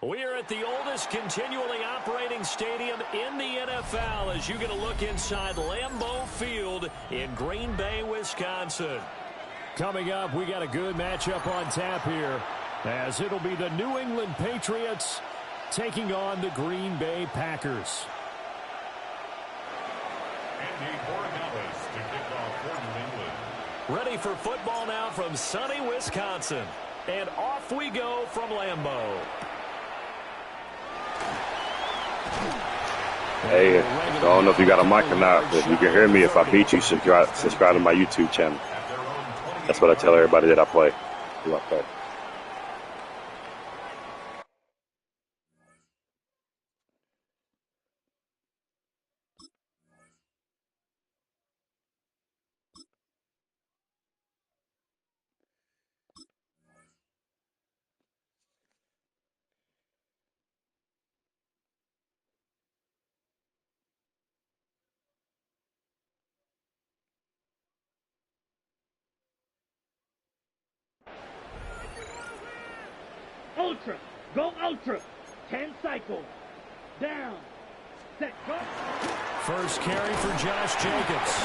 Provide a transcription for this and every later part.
We are at the oldest continually operating stadium in the NFL as you get a look inside Lambeau Field in Green Bay, Wisconsin. Coming up, we got a good matchup on tap here as it'll be the New England Patriots taking on the Green Bay Packers. Ready for football now from sunny Wisconsin. And off we go from Lambeau. Hey, I don't know if you got a mic or not, but you can hear me. If I beat you, subscribe to my YouTube channel. That's what I tell everybody that I play. Ultra. Go ultra. 10 cycles. Down. Set. Go. First carry for Josh Jacobs.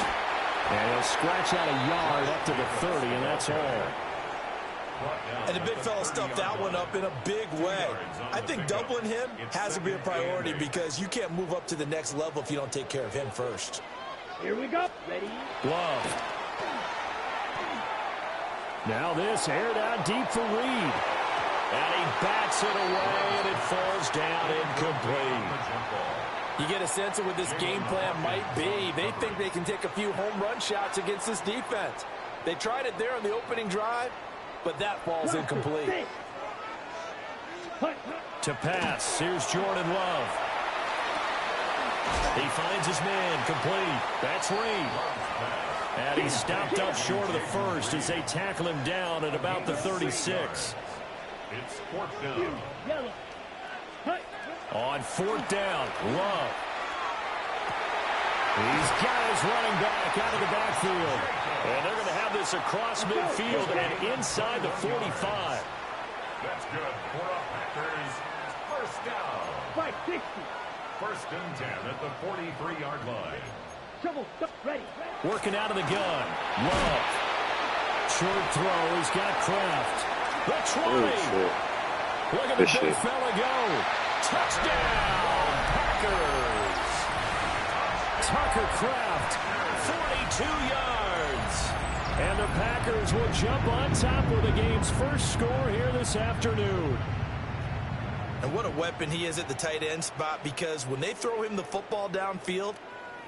And he'll scratch out a yard up to the 30, and that's all. And the big fella stuffed that one up in a big way. I think doubling him has to be a priority because you can't move up to the next level if you don't take care of him first. Here we go. Ready? Love. Now this aired out deep for Reed. And he bats it away, and it falls down incomplete. You get a sense of what this game plan might be. They think they can take a few home run shots against this defense. They tried it there on the opening drive, but that falls incomplete. To pass, here's Jordan Love. He finds his man, complete. That's Reed. And he's stopped up short of the first as they tackle him down at about the 36. It's fourth down. On fourth down, Love. He's got his running back out of the backfield. And they're going to have this across midfield and inside the 45. That's good for the Packers. First down. 560. First and 10 at the 43-yard line. Trouble. Ready. Working out of the gun. Love. Short throw. He's got Kraft. The 20. Look at the big fella go. Touchdown, Packers. Tucker Kraft, 42 yards. And the Packers will jump on top with the game's first score here this afternoon. And what a weapon he is at the tight end spot, because when they throw him the football downfield,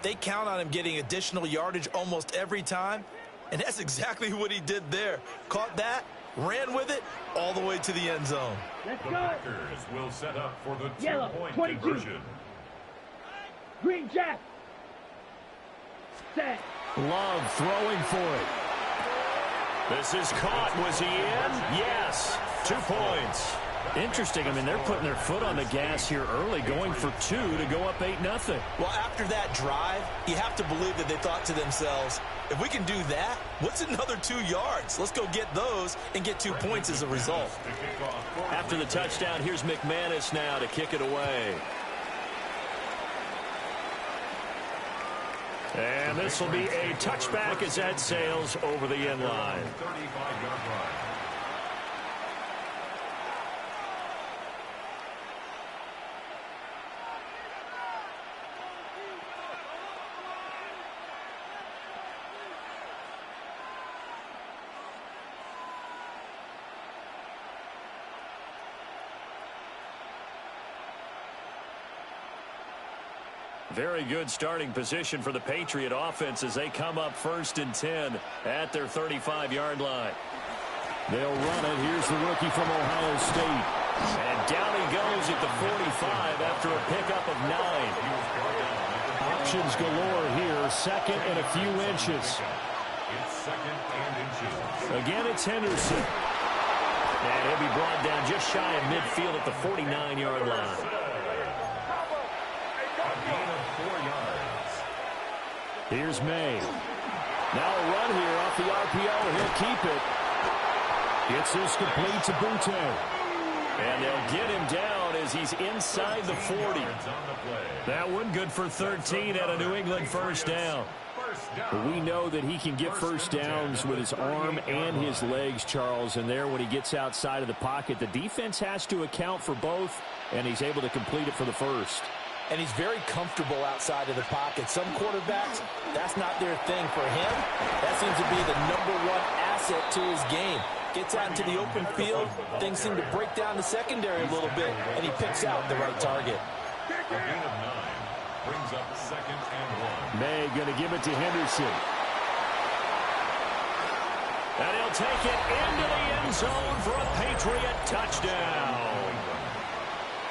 they count on him getting additional yardage almost every time. And that's exactly what he did there. Caught that, ran with it all the way to the end zone. Let's the go. Packers will set up for the two-point 22. conversion. Green Jack. Set. Love throwing for it. This is caught. Was he in? Yes. 2 points. Interesting. I mean, they're putting their foot on the gas here early, going for 2 to go up 8-0. Well, after that drive, you have to believe that they thought to themselves, if we can do that, what's another 2 yards? Let's go get those and get 2 points as a result. After the touchdown, here's McManus now to kick it away. And this will be a touchback as that sails over the end line. 35-yard line. Very good starting position for the Patriot offense as they come up 1st and 10 at their 35-yard line. They'll run it. Here's the rookie from Ohio State. And down he goes at the 45 after a pickup of 9. Options galore here. Second and a few inches. It's second and inches. Again, it's Henderson. And he'll be brought down just shy of midfield at the 49-yard line. A gain of 4 yards. Here's May. Now a run here off the RPO. He'll keep it. Gets this complete to Butte. And they'll get him down as he's inside the 40. That one good for 13 at a New England first down. We know that he can get first downs with his arm and his legs, Charles, and there when he gets outside of the pocket, the defense has to account for both, and he's able to complete it for the first. And he's very comfortable outside of the pocket. Some quarterbacks, that's not their thing. For him, that seems to be the #1 asset to his game. Gets out into the open field, things seem to break down the secondary a little bit, and he picks out the right target. A gain of 9 brings up 2nd and 1. May going to give it to Henderson. And he'll take it into the end zone for a Patriot touchdown.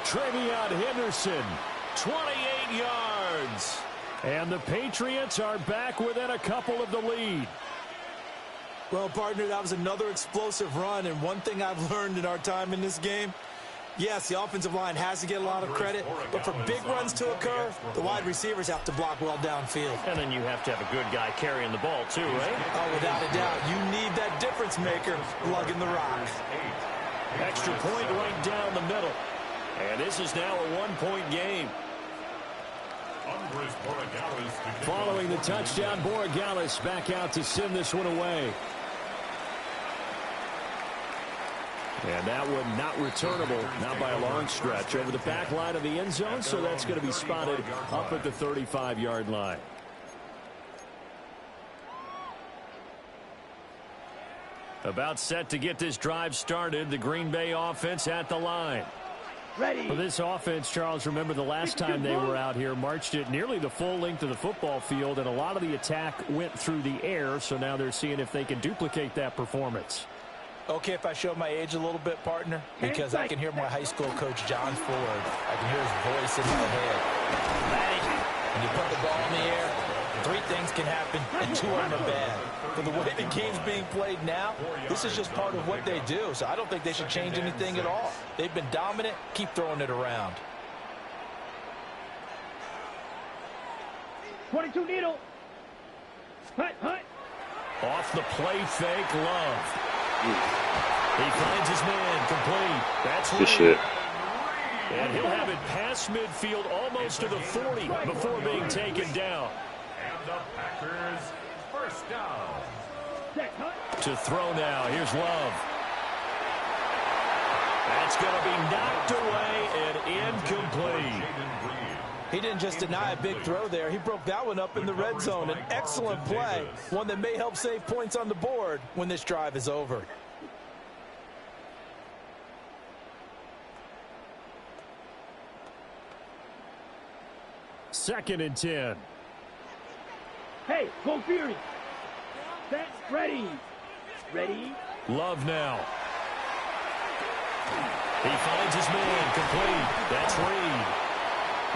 Trevion Henderson, 28 yards. And the Patriots are back within a couple of the lead. Well, partner, that was another explosive run, and one thing I've learned in our time in this game, yes, the offensive line has to get a lot of credit, but for big runs to occur, the wide receivers have to block well downfield. And then you have to have a good guy carrying the ball, too, right? Oh, without a doubt. You need that difference maker lugging the rock. Extra point right down the middle. And this is now a 1-point game. Following the touchdown, Borregales back out to send this one away. And that one not returnable, not by a long stretch, over the back line of the end zone, so that's going to be spotted up at the 35-yard line. About set to get this drive started, the Green Bay offense at the line. Ready. For this offense, Charles, remember the last time they were out here, marched it nearly the full length of the football field, and a lot of the attack went through the air, so now they're seeing if they can duplicate that performance. Okay, if I show my age a little bit, partner, because I can hear my high school coach, John Ford. I can hear his voice in my head. When you put the ball in the air, 3 things can happen, and 2 of them are bad. For the way the game's being played now, this is just part of what they do, so I don't think they should change anything at all. They've been dominant. Keep throwing it around. 22 needle. Hut, hut. Off the play fake, Love. He finds his man complete. That's Good shit. And he'll have it past midfield almost to the 40 before being taken down. And the Packers first down. Set, hut. To throw now. Here's Love. That's going to be knocked away and incomplete. He didn't just deny a big throw there. He broke that one up in the red zone. An excellent play. One that may help save points on the board when this drive is over. Second and 10. Hey, go Fury. Set, ready. Ready. Love now. He finds his man complete. That's Reed.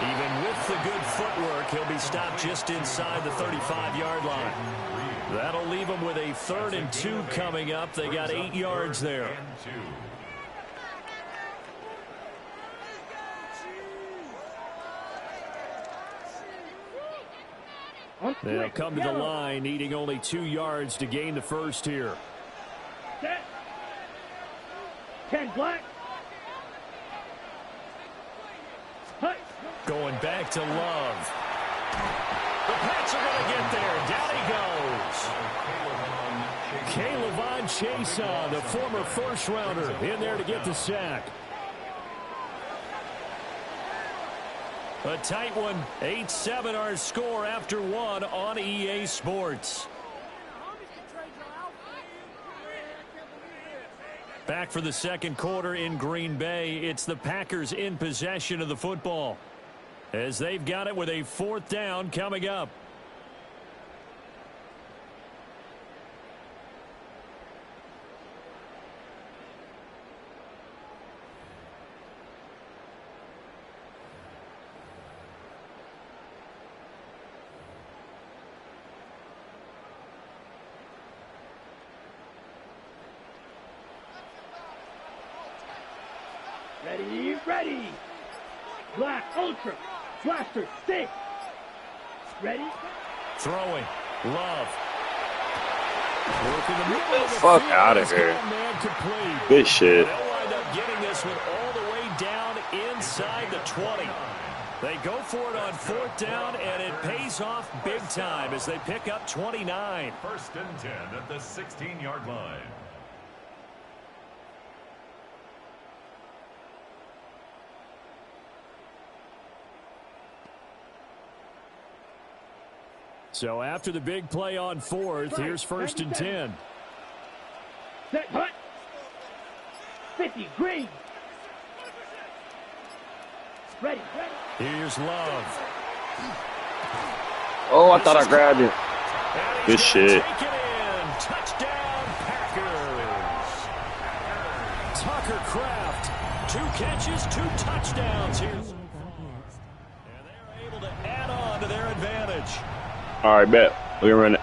Even with the good footwork, he'll be stopped just inside the 35-yard line. That'll leave him with a 3rd and 2 coming up. They got 8 yards there. They'll come to the line, needing only 2 yards to gain the first here. Set. 10 black. Hut. Going back to Love. The Pats are going to get there. Down he goes. Caleb Chason, the former first-rounder, in there to get the sack. A tight one. 8-7 our score after 1 on EA Sports. Back for the second quarter in Green Bay. It's the Packers in possession of the football, as they've got it with a 4th down coming up. Ready, ready. Black, ultra, blaster, stick. Ready. Throwing. Love. Working the Get middle the of the fuck field. out of He's here. got a man complete. Good shit. They'll wind up getting this one all the way down inside the 20. They go for it on 4th down, and it pays off big time as they pick up 29. 1st and 10 at the 16-yard line. So after the big play on 4th, here's 1st and 10. Set, hut. 50, green. Ready. Here's Love. Oh, I thought I grabbed it. And Good he's shit. gonna take it in. Touchdown, Packers. Tucker Kraft, 2 catches, 2 touchdowns here. And they're able to add on to their advantage. All right, bet. We're going to run it.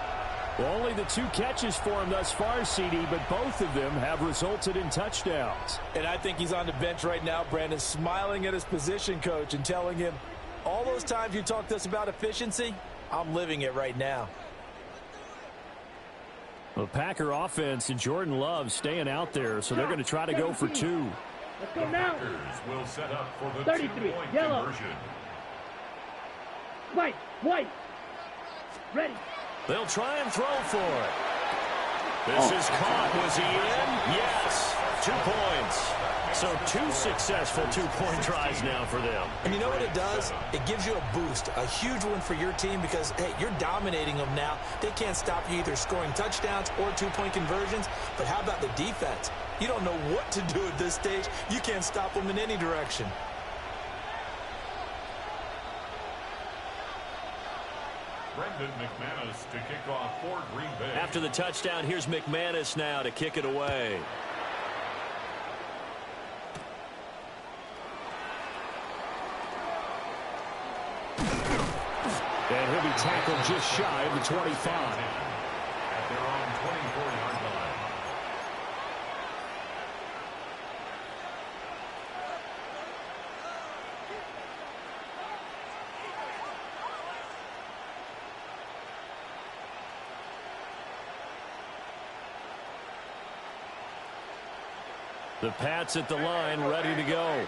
Only the 2 catches for him thus far, CD, but both of them have resulted in touchdowns. And I think he's on the bench right now, Brandon, smiling at his position coach and telling him, all those times you talked to us about efficiency, I'm living it right now. The Packer offense and Jordan Love staying out there, so they're going to try to go for 2. Let's go now. Packers will set up for the 33, 2-point yellow. conversion. White. Ready. They'll try and throw for it. This is caught. Was he in? Yes. 2 points. So 2 successful 2-point tries now for them. And you know what it does? It gives you a boost, a huge one for your team because, hey, you're dominating them now. They can't stop you either scoring touchdowns or 2-point conversions. But how about the defense? You don't know what to do at this stage. You can't stop them in any direction. Brendan McManus to kick off for Green Bay. After the touchdown, here's McManus now to kick it away. And he'll be tackled just shy of the 25. At their own 24-yard line. The Pats at the line, ready to go.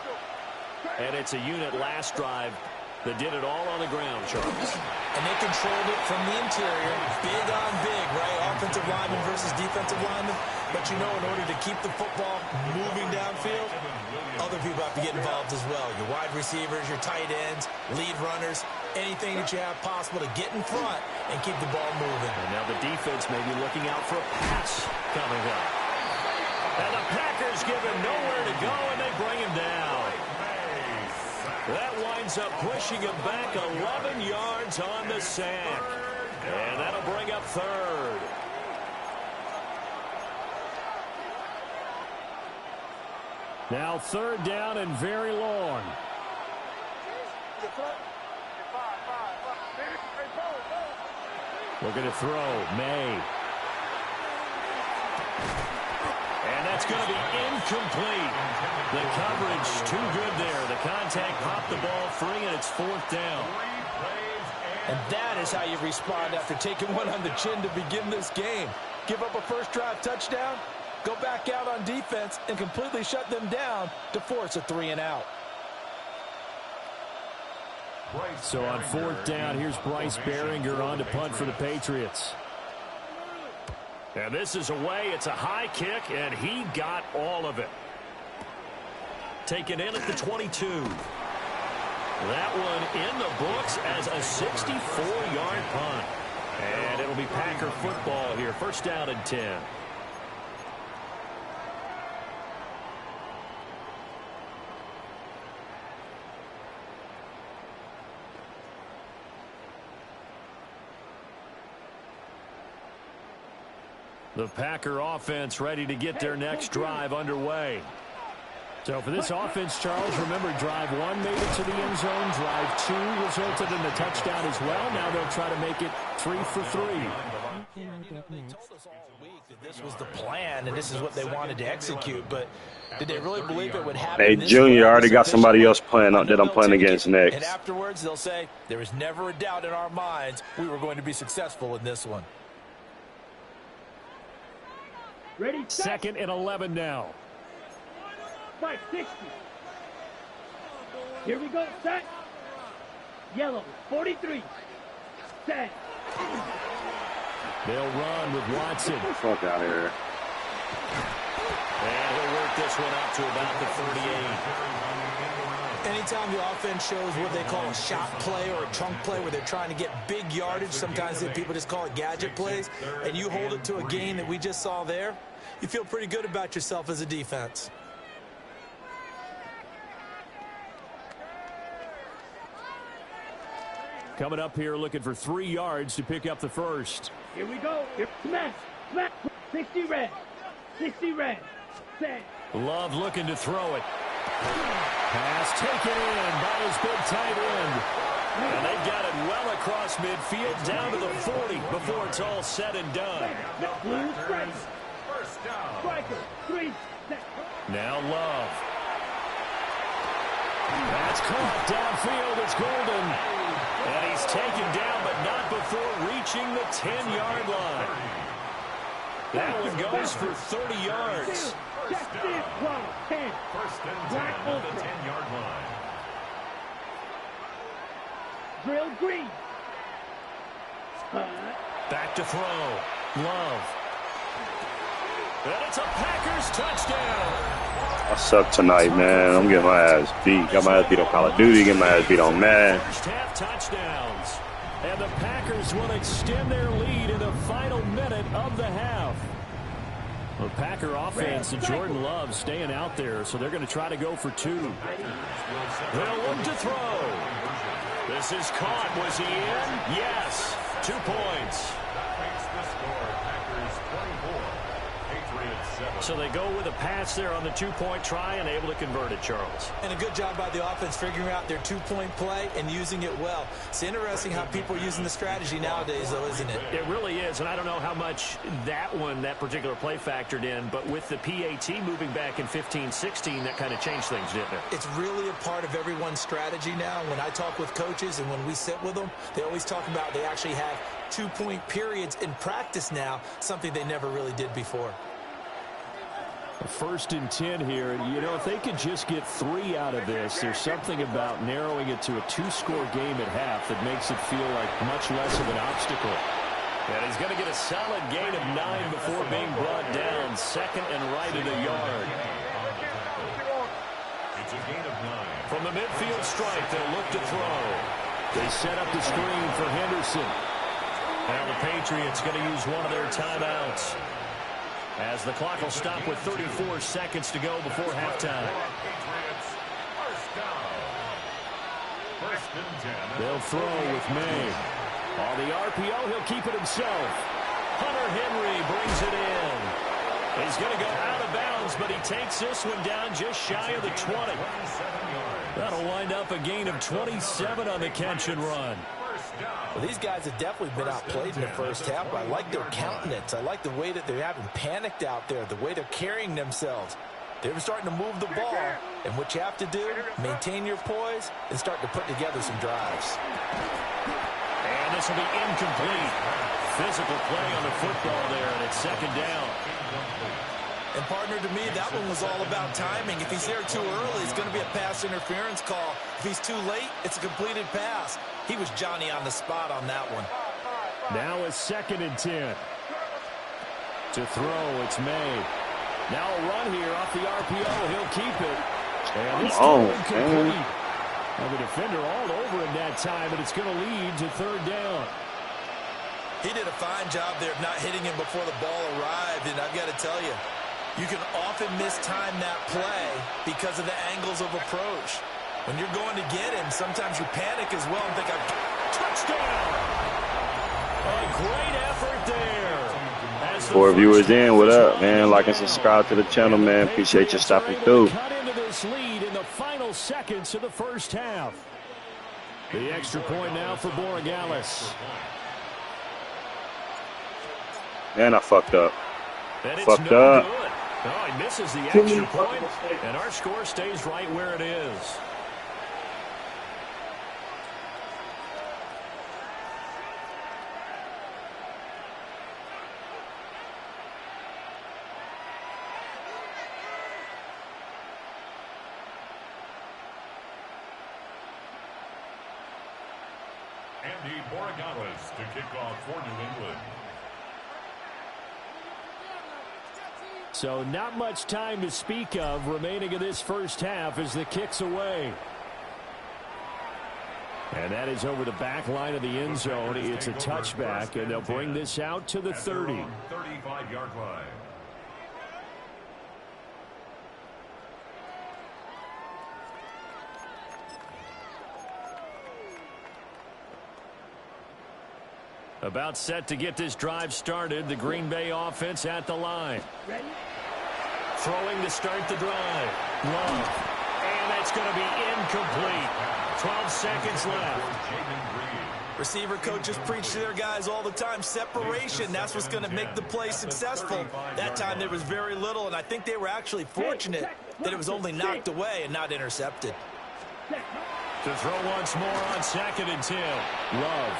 And it's a unit last drive that did it all on the ground, Charles. And they controlled it from the interior. Big on big, right? Offensive lineman versus defensive lineman. But you know, in order to keep the football moving downfield, other people have to get involved as well. Your wide receivers, your tight ends, lead runners, anything that you have possible to get in front and keep the ball moving. And now the defense may be looking out for a pass coming up. And the Packers give him nowhere to go, and they bring him down. That winds up pushing him back 11 yards on the sack. And that'll bring up 3rd. Now 3rd down and very long. Looking to throw. May. And that's going to be incomplete. The coverage too good there. The contact popped the ball free, and it's 4th down. And that is how you respond after taking one on the chin to begin this game. Give up a first drive touchdown, go back out on defense, and completely shut them down to force a 3-and-out. So on 4th down, here's Bryce Behringer on to punt for the Patriots. And this is away. It's a high kick, and he got all of it. Taken in at the 22. That one in the books as a 64-yard punt. And it'll be Packer football here. 1st down and 10. The Packer offense ready to get their next drive underway. So for this offense, Charles, remember, drive 1 made it to the end zone. Drive 2 resulted in a touchdown as well. Now they'll try to make it 3 for 3. They told us all week that this was the plan and this is what they wanted to execute, but did they really believe it would happen? Hey, Junior, I already got somebody else playing that I'm playing against next. And afterwards, they'll say, there was never a doubt in our minds we were going to be successful in this one. Ready, set. 2nd and 11 now. 560. Here we go, set. Yellow, 43. Set. They'll run with Watson. Get the fuck out of here. And he'll work this one out to about the 38. Anytime the offense shows what they call a shot play or a trunk play where they're trying to get big yardage, sometimes people just call it gadget plays, and you hold it to a gain that we just saw there, you feel pretty good about yourself as a defense. Coming up here looking for 3 yards to pick up the first. Here we go. Smash. Smash. 60 red. 60 red. Set. Love looking to throw it. Pass taken in by his big tight end. And they've got it well across midfield down to the 40 before it's all said and done. Blue strike. Striker. 3. Set. Now Love. That's caught downfield. It's Golden. And he's taken down, but not before reaching the 10-yard line. That one goes for 30 yards. Just in. 12. 10. First and 10 at the 10-yard line. Drill green. Back to throw. Love. And it's a Packers touchdown. What's up tonight, man? I'm getting my ass beat. Got my ass beat on Call of Duty, getting my ass beat on Madden. First half touchdowns. And the Packers will extend their lead in the final minute of the half. The Packer offense and Jordan Love staying out there, so they're going to try to go for 2. They'll look to throw. This is caught. Was he in? Yes. 2 points. Makes the score. Packers 24. Patriots 7. So they go with a pass there on the 2-point try and able to convert it, Charles. And a good job by the offense figuring out their 2-point play and using it well. It's interesting how people are using the strategy nowadays, though, isn't it? It really is, and I don't know how much that particular play factored in, but with the PAT moving back in 15-16, that kind of changed things, didn't it? It's really a part of everyone's strategy now. When I talk with coaches and when we sit with them, they always talk about they actually have 2-point periods in practice now, something they never really did before. 1st and 10 here. You know, if they could just get 3 out of this, there's something about narrowing it to a 2-score game at half that makes it feel like much less of an obstacle. And he's going to get a solid gain of 9 before being brought down. 2nd and right at a yard. It's a gain of 9. From the midfield strike, they'll look to throw. They set up the screen for Henderson. Now the Patriots going to use one of their timeouts, as the clock will stop with 34 seconds to go before halftime. They'll throw with May. On the RPO, he'll keep it himself. Hunter Henry brings it in. He's going to go out of bounds, but he takes this one down just shy of the 20. That'll wind up a gain of 27 on the catch and run. Well, these guys have definitely been outplayed in the first half, but I like their countenance. I like the way that they're having panicked out there, the way they're carrying themselves. They're starting to move the ball, and what you have to do, maintain your poise and start to put together some drives. And this will be incomplete. Physical play on the football there, and it's 2nd down. And, partner, to me, that one was all about timing. If he's there too early, it's going to be a pass interference call. If he's too late, it's a completed pass. He was Johnny on the spot on that one. Now it's 2nd and 10. To throw, it's May. Now a run here off the RPO. He'll keep it. And it's incomplete. And the defender all over him that time, but it's going to lead to 3rd down. He did a fine job there of not hitting him before the ball arrived, and I've got to tell you, you can often mistime that play because of the angles of approach. When you're going to get him, sometimes you panic as well and think, touchdown! A great effort there as 4 viewers in. What up, man? Like and subscribe to the channel, man. Appreciate you stopping through. Cut into this lead in the final seconds of the first half. The extra point now for Borregales. Man, I fucked up. And Fucked up. good. Oh, he misses the extra point, and our score stays right where it is. Andy Borregales to kick off for New England. So not much time to speak of remaining in this first half as the kick's away. And that is over the back line of the end zone. It's a touchback, and they'll bring this out to the 30. 35-yard line. About set to get this drive started. The Green Bay offense at the line. Throwing to start the drive. Love. And that's going to be incomplete. 12 seconds left. Receiver coaches preach to their guys all the time. Separation, that's what's going to make the play successful. That time there was very little, and I think they were actually fortunate that it was only knocked away and not intercepted. To throw once more on 2nd and 10. Love.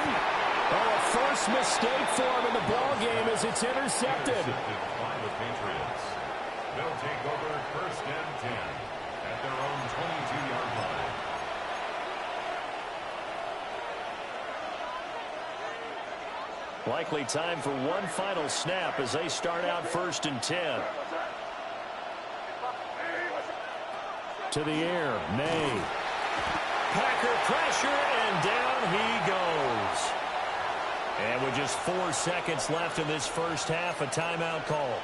Oh, a first mistake for him in the ball game as it's intercepted. By the Patriots. They'll take over 1st and 10 at their own 22-yard line. Likely time for one final snap as they start out 1st and 10. To the air, May. Packer pressure, and down he goes. And with just 4 seconds left in this first half, a timeout call.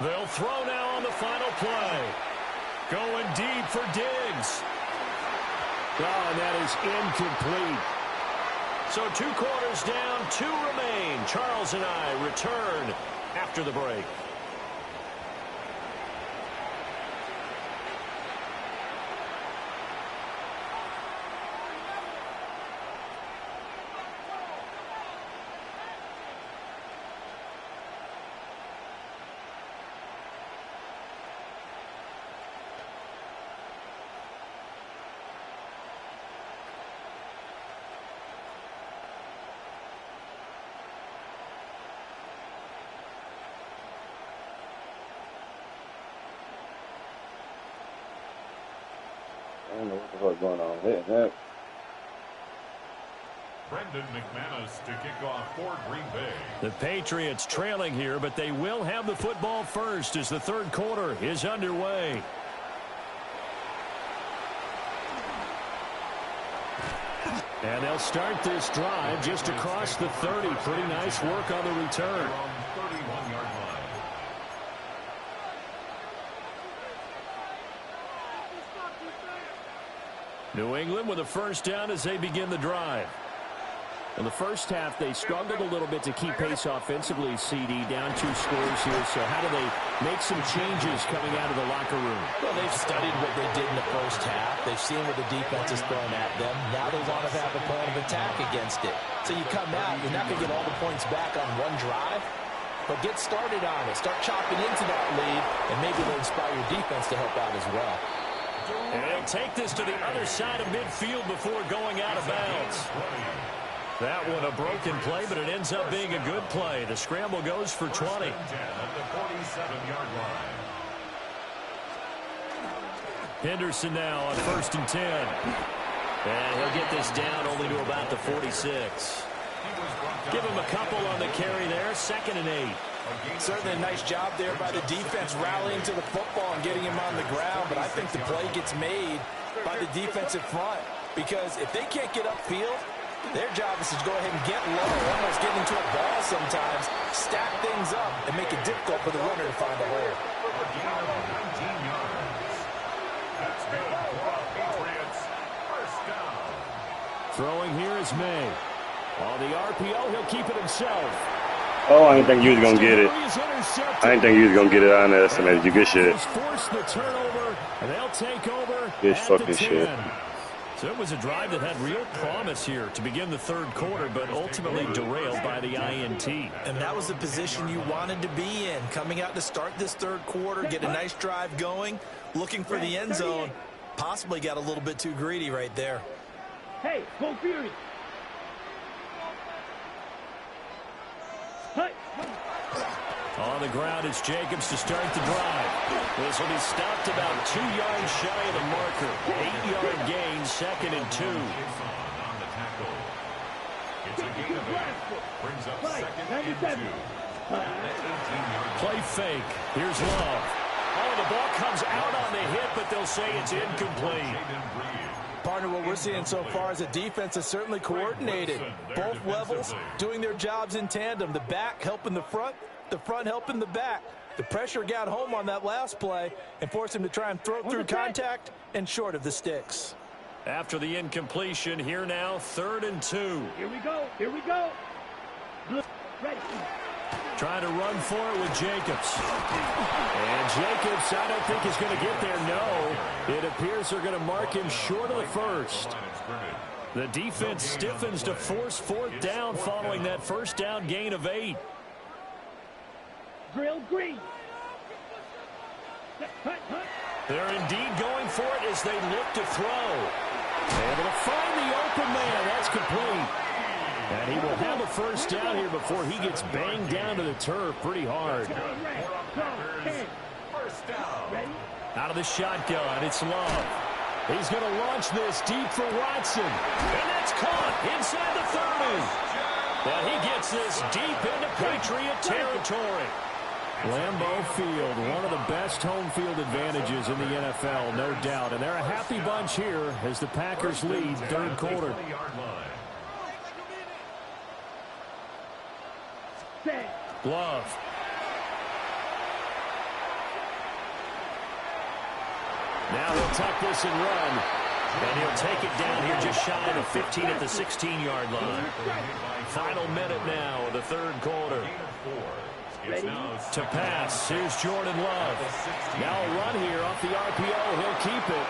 They'll throw now on the final play. Going deep for Diggs. Oh, and that is incomplete. So 2 quarters down, 2 remain. Charles and I return after the break. I don't know what the fuck's going on here. Brendan McManus to kick off for Green Bay. The Patriots trailing here, but they will have the football first as the 3rd quarter is underway. And they'll start this drive just across the 30. Pretty nice work on the return. 31-yard line. New England with a first down as they begin the drive. In the first half, they struggled a little bit to keep pace offensively, CD, down 2 scores here. So how do they make some changes coming out of the locker room? Well, they've studied what they did in the first half. They've seen what the defense is throwing at them. Now they want to have a plan of attack against it. So you come out, you're not going to get all the points back on one drive, but get started on it. Start chopping into that lead, and maybe they'll inspire your defense to help out as well. And they'll take this to the other side of midfield before going out of bounds. That one a broken play, but it ends up being a good play. The scramble goes for 20. 10 at the 47-yard line. Henderson now on 1st and 10. And he'll get this down only to about the 46. Give him a couple on the carry there. 2nd and 8. Certainly a nice job there by the defense rallying to the football and getting him on the ground, but I think the play gets made by the defensive front because if they can't get upfield, their job is to go ahead and get low, almost get into a ball sometimes, stack things up, and make it difficult for the runner to find a hole. A gain of 19 yards. That's good for the Patriots. First down. Throwing here is May. On the RPO, he'll keep it himself. Oh, I didn't think you was going to get it. I didn't think you was going to get it. I underestimated you. Good shit. Force the turnover, and they'll take over. Good fucking shit. So it was a drive that had real promise here to begin the third quarter, but ultimately derailed by the INT. And that was the position you wanted to be in, coming out to start this third quarter, get a nice drive going, looking for the end zone. Possibly got a little bit too greedy right there. Hey, go Fury. On the ground, it's Jacobs to start the drive. This will be stopped about 2 yards shy of the marker. 8-yard gain, 2nd and 2. On the tackle. It's a gain of 8. Brings up 2nd and 2. Play fake. Here's Love. Oh, the ball comes out on the hit, but they'll say it's incomplete. Partner, what we're seeing so far is a defense is certainly coordinated. Both levels doing their jobs in tandem. The back helping the front helping the back. The pressure got home on that last play and forced him to try and throw through contact and short of the sticks. After the incompletion, here now, 3rd and 2. Here we go. Here we go. Ready. Trying to run for it with Jacobs. And Jacobs, I don't think is going to get there. No. It appears they're going to mark him short of the first. The defense stiffens to force 4th down following that first down gain of 8. Drill green. They're indeed going for it as they look to throw. Able to find the open man. That's complete. And he will have a first down here before he gets banged down to the turf pretty hard. Out of the shotgun, it's Love. He's going to launch this deep for Watson. And that's caught inside the 30. But he gets this deep into Patriot territory. Lambeau Field, one of the best home field advantages in the NFL, no doubt. And they're a happy bunch here as the Packers lead third quarter. Love. Now he'll tuck this and run. And he'll take it down here just shy of 15 at the 16-yard line. Final minute now of the third quarter. To pass, here's Jordan Love. Now a run here off the RPO. He'll keep it.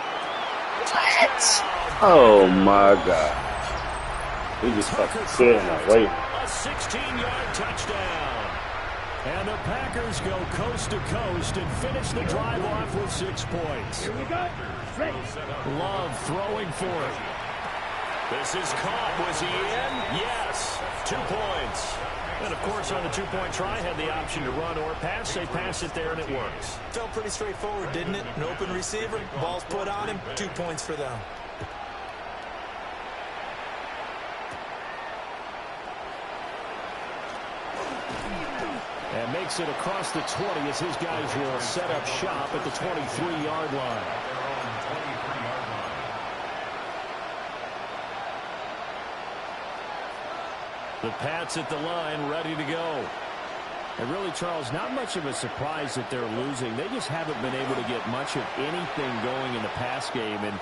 Oh, my God. He just fucking sitting there waiting. A 16-yard touchdown. And the Packers go coast to coast and finish the drive off with 6 points. Here we go. Ready. Love throwing for it. This is caught. Was he in? Yes. 2 points. And, of course, on the 2-point try, had the option to run or pass. They pass it there, and it works. Felt pretty straightforward, didn't it? An open receiver, ball's put on him, 2 points for them. And makes it across the 20 as his guys will set up shop at the 23-yard line. The Pats at the line, ready to go. And really, Charles, not much of a surprise that they're losing. They just haven't been able to get much of anything going in the pass game. And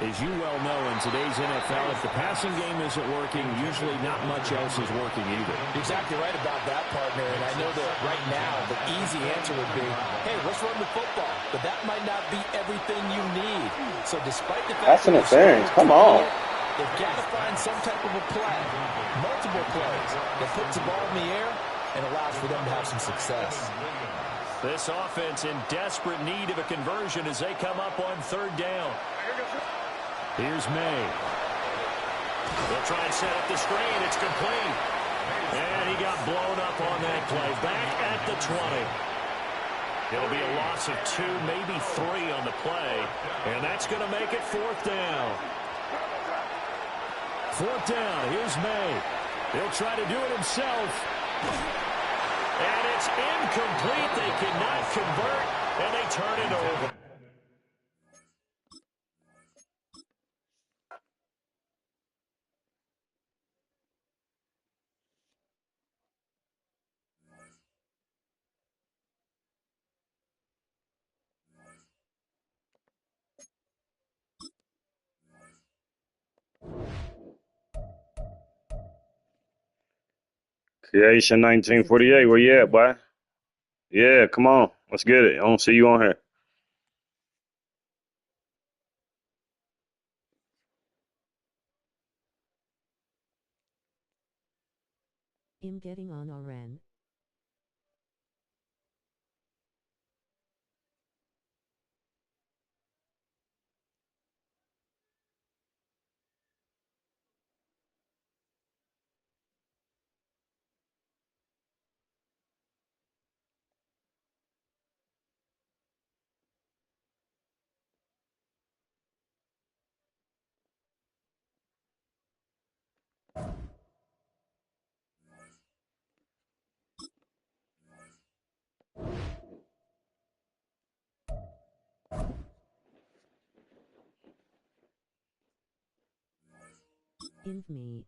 as you well know, in today's NFL, if the passing game isn't working, usually not much else is working either. Exactly right about that, partner. And I know that right now the easy answer would be, hey, let's run the football. But that might not be everything you need. So despite the fact that's interference. Come on. They've got to find some type of a play, multiple plays, that puts the ball in the air and allows for them to have some success. This offense in desperate need of a conversion as they come up on 3rd down. Here's May. They'll try and set up the screen. It's complete. And he got blown up on that play. Back at the 20. It'll be a loss of 2, maybe 3 on the play. And that's going to make it 4th down. 4th down. Here's May. He'll try to do it himself. And it's incomplete. They cannot convert, and they turn it over. Creation 1948. Where you at, boy? Yeah, come on. Let's get it. I don't see you on here. I'm getting on Oren. Inv me.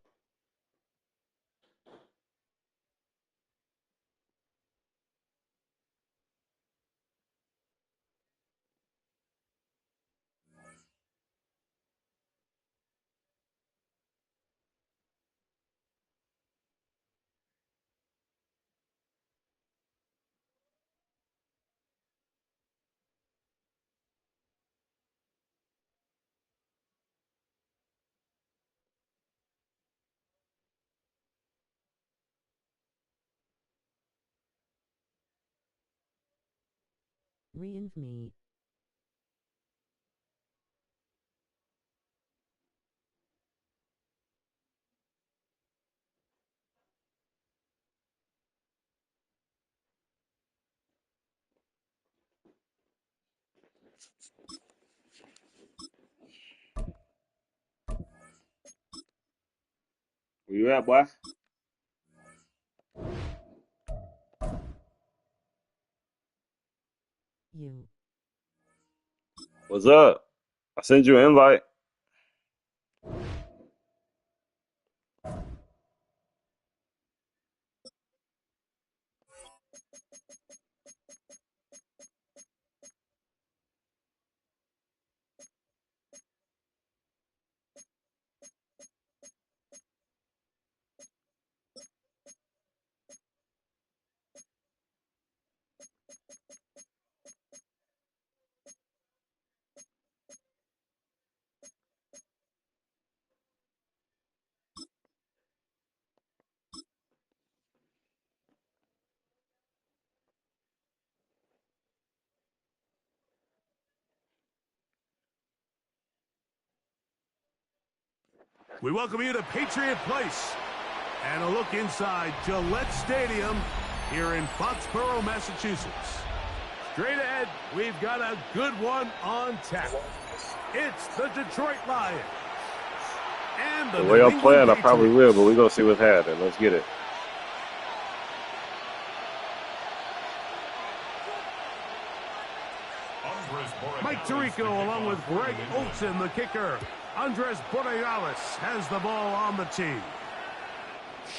Re-inv me. Where you at, boy? You. What's up? I sent you an invite. We welcome you to Patriot Place and a look inside Gillette Stadium here in Foxborough, Massachusetts. Straight ahead, we've got a good one on tap. It's the Detroit Lions. And The way I'm playing, I probably will, but we're going to see what's happening. Let's get it. Mike Tirico along with Greg Olson, the kicker. Andres Borealis has the ball on the tee.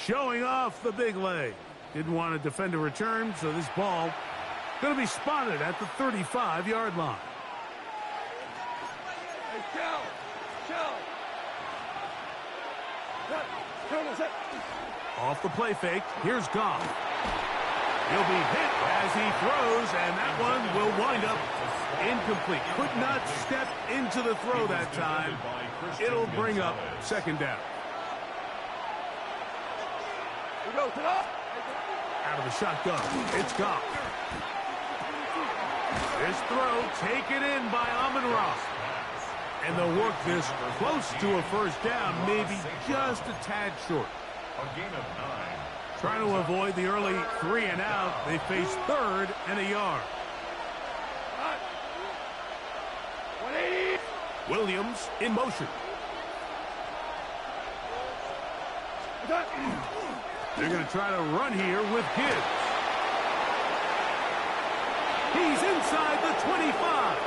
Showing off the big leg. Didn't want to defend a return, so this ball going to be spotted at the 35-yard line. Off the play fake, here's Goff. He'll be hit as he throws, and that one will wind up incomplete. Could not step into the throw that time. It'll bring up second down. Out of the shotgun, it's Goff. This throw taken in by Amon-Ra. And they'll work this close to a first down, maybe just a tad short. A gain of 9. Trying to avoid the early 3 and out, they face 3rd and a yard. Williams in motion. They're going to try to run here with Gibbs. He's inside the 25.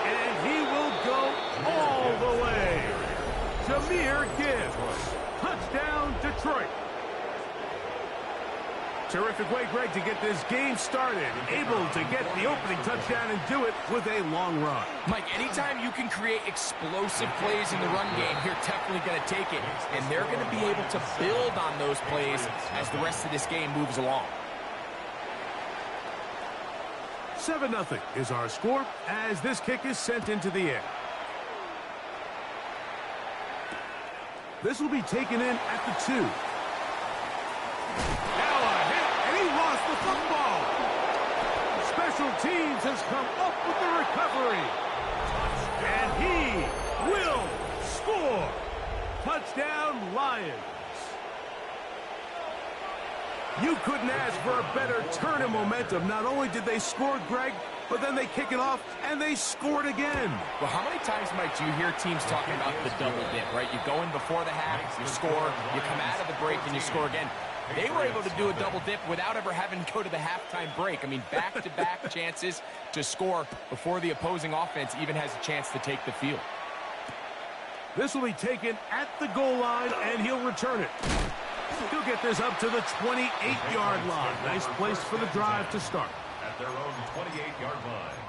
And he will go all the way. Jahmyr Gibbs. Touchdown, Detroit. Terrific way, Greg, to get this game started. Able to get the opening touchdown and do it with a long run. Mike, anytime you can create explosive plays in the run game, you're definitely going to take it. And they're going to be able to build on those plays as the rest of this game moves along. 7-0 is our score as this kick is sent into the air. This will be taken in at the 2. Now a hit, and he lost the football. Special teams has come up with the recovery. And he will score. Touchdown, Lions. You couldn't ask for a better turn of momentum. Not only did they score, Greg, but then they kick it off, and they scored again. Well, how many times, Mike, do you hear teams talking about the double dip, right? You go in before the half, you score, you come out of the break, and you score again. They were able to do a double dip without ever having to go to the halftime break. I mean, back-to-back chances to score before the opposing offense even has a chance to take the field. This will be taken at the goal line, and he'll return it. He'll get this up to the 28-yard line. Nice place for the drive to start. At their own 28-yard line.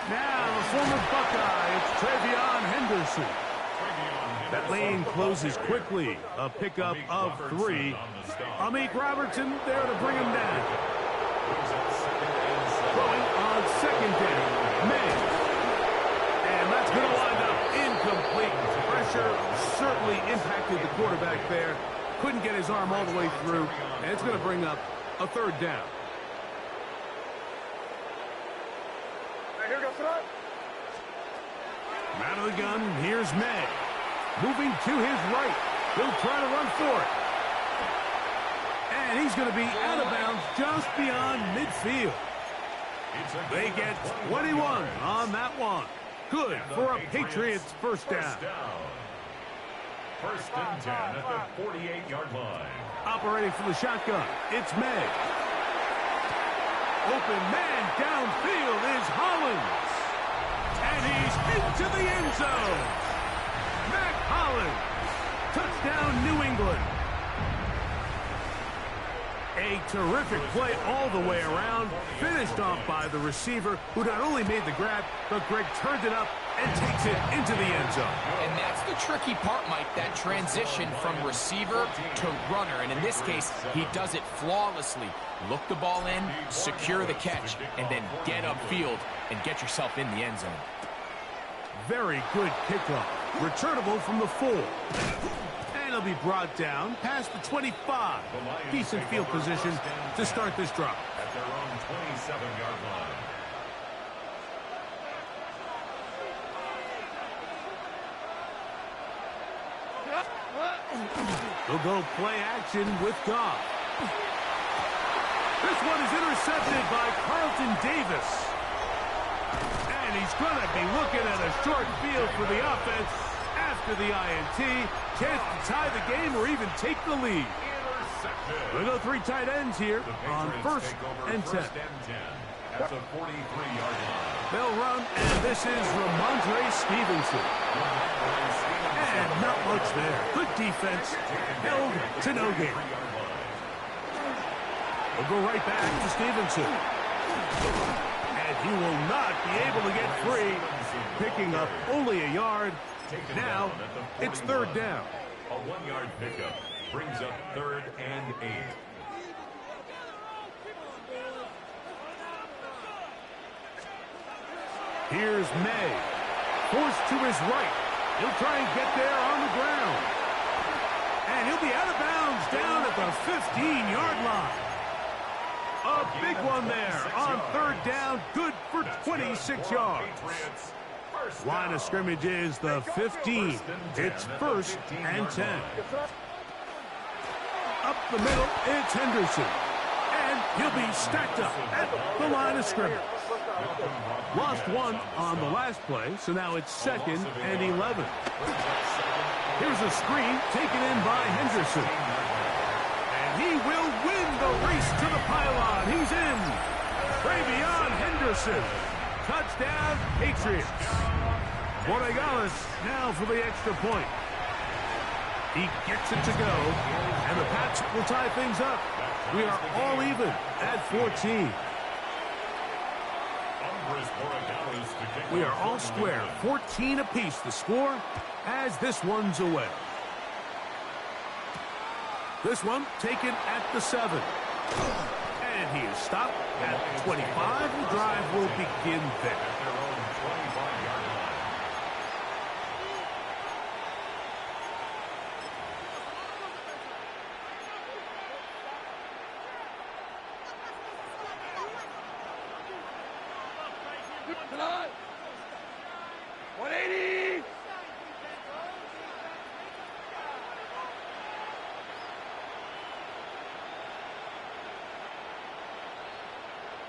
Now, the former Buckeye, it's Travion Henderson. That lane closes quickly. A pickup of 3. Amik Robertson there to bring him down. Throwing on second down. May. And that's going to wind up incomplete. Pressure certainly impacted the quarterback there. Couldn't get his arm all the way through. And it's going to bring up a third down. Out of the gun, here's May. Moving to his right. He'll try to run for it. And he's going to be out of bounds just beyond midfield. They get 21 on that one. Good for a Patriots first down. First and 10 at the 48-yard line. Operating from the shotgun, it's May. Open man downfield is Hollins. And he's into the end zone. Mac Hollins. Touchdown, New England. A terrific play all the way around. Finished off by the receiver, who not only made the grab, but Greg turned it up and takes it into the end zone. And that's the tricky part, Mike, that transition from receiver to runner. And in this case, he does it flawlessly. Look the ball in, secure the catch, and then get upfield and get yourself in the end zone. Very good kickoff. Returnable from the 4. And he'll be brought down past the 25. Decent field position to start this drive. At their own 27-yard line. He'll go play action with Goff. This one is intercepted by Carlton Davis. And he's going to be looking at a short field for the offense after the INT. Chance to tie the game or even take the lead. We'll go 3 tight ends here on first and 10. At the 43-yard line. They'll run, and this is Ramondre Stevenson. And not much there. Good defense. Held to no gain. We'll go right back to Stevenson. And he will not be able to get free. Picking up only a yard. Now, it's third down. A 1-yard pickup brings up 3rd and 8. Here's May. Forced to his right. He'll try and get there on the ground. And he'll be out of bounds down at the 15-yard line. A big one there on third down. Good for 26 yards. Line of scrimmage is the 15. It's first and 10. Up the middle, it's Henderson. And And he'll be stacked up at the line of scrimmage. Lost one on the last play, so now it's 2nd and 11. Here's a screen taken in by Henderson. And he will win the race to the pylon. He's in. Travion Henderson. Touchdown, Patriots. Borregales now for the extra point. He gets it to go, and the Pats will tie things up. We are all even at 14. We are all square, 14 apiece the score as this one's away. This one taken at the 7. And he is stopped at the 25. The drive will begin there.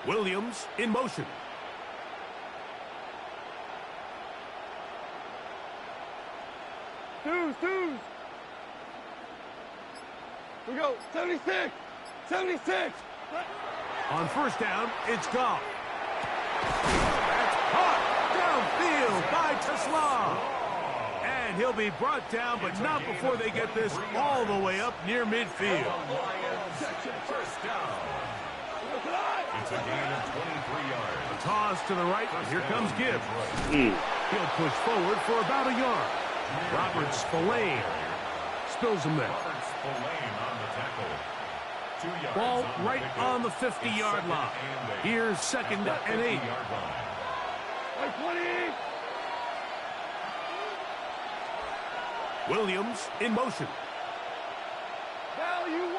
Williams in motion. Twos. We go. 76. 76. On first down, it's Goff. That's caught downfield by Tesla. And he'll be brought down, but not before they get this all the way up near midfield. First down. It's a gain of 23 yards. A toss to the right. Here comes Gibbs. He'll push forward for about a yard. Robert Spillane spills him there. On the tackle. 2 yards Ball right on the 50-yard line. Here's 2nd and 8. 20. Williams in motion. Value 1.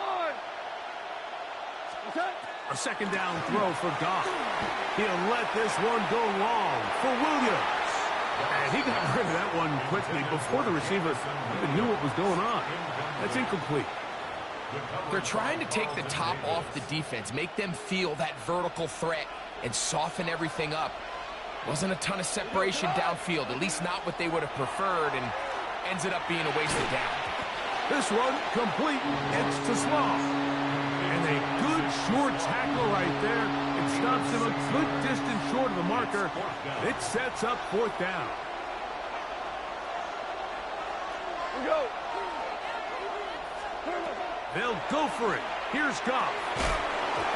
What's that? A 2nd down throw for Goff. He'll let this one go long for Williams. And he got rid of that one quickly before the receiver even knew what was going on. That's incomplete. They're trying to take the top off the defense, make them feel that vertical threat, and soften everything up. Wasn't a ton of separation downfield, at least not what they would have preferred, and ends it up being a wasted down. This one complete. It's to Slaw. And a good short tackle right there. It stops him a good distance short of the marker. It sets up 4th down. We go. They'll go for it. Here's Goff.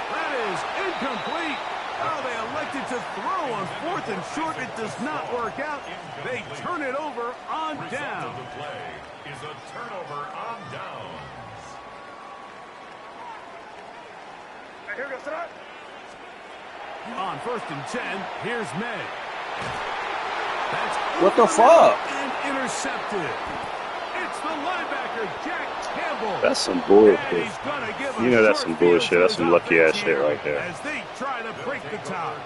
That is incomplete. Oh, they elected to throw on 4th and short. It does not work out. They turn it over on down. The play is a turnover on downs. Here we go, start. On 1st and 10, here's May. That's What the fuck? And intercepted. It's the linebacker, Jack Campbell. That's some bullshit. And he's gonna give a You know that's short some field bullshit. to That's his some lucky ass offense shit right there. as they try to break the tie.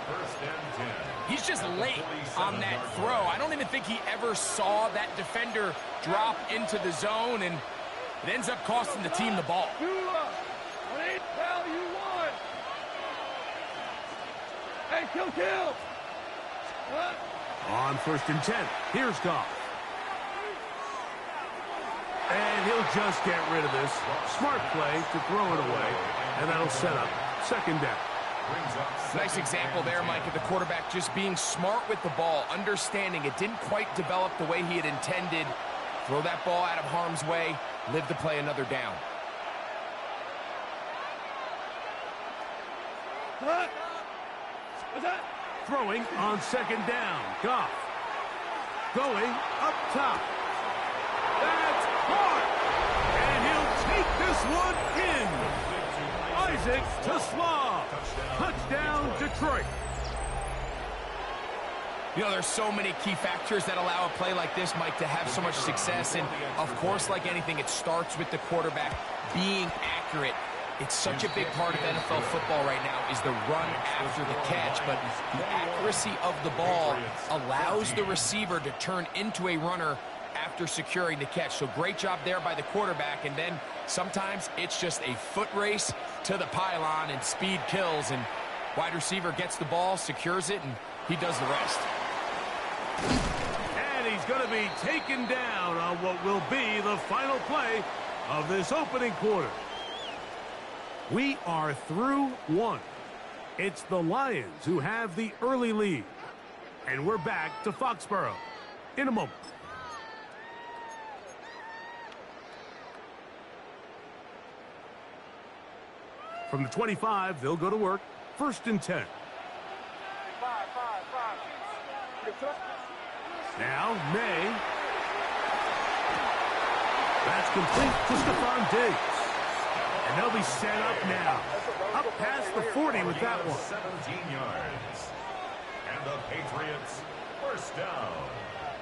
He's just late on that throw. I don't even think he ever saw that defender drop into the zone, and it ends up costing the team the ball. Value 1. Hey, kill. What? On 1st and 10, here's Goff. And he'll just get rid of this. Smart play to throw it away, and that'll set up 2nd down. Nice example there, Mike, of the quarterback just being smart with the ball, understanding it didn't quite develop the way he had intended. Throw that ball out of harm's way, live to play another down. What? What's that? Throwing on 2nd down. Goff. Going up top. That's hard. And he'll take this one in. Isaac to Slaw. Touchdown, Detroit. You know, there's so many key factors that allow a play like this, Mike, to have so much success. And, of course, like anything, it starts with the quarterback being accurate. It's such a big part of NFL football right now is the run after the catch, but the accuracy of the ball allows the receiver to turn into a runner after after securing the catch. So great job there by the quarterback. And then sometimes it's just a foot race to the pylon, and speed kills. And wide receiver gets the ball, secures it, and he does the rest. And he's going to be taken down on what will be the final play of this opening quarter. We are through one. It's the Lions who have the early lead. And we're back to Foxborough in a moment. From the 25, they'll go to work. 1st and 10. Now, May. That's complete to Stephon Diggs. And they'll be set up now. Up past the 40 with that one. 17 yards. And the Patriots, first down.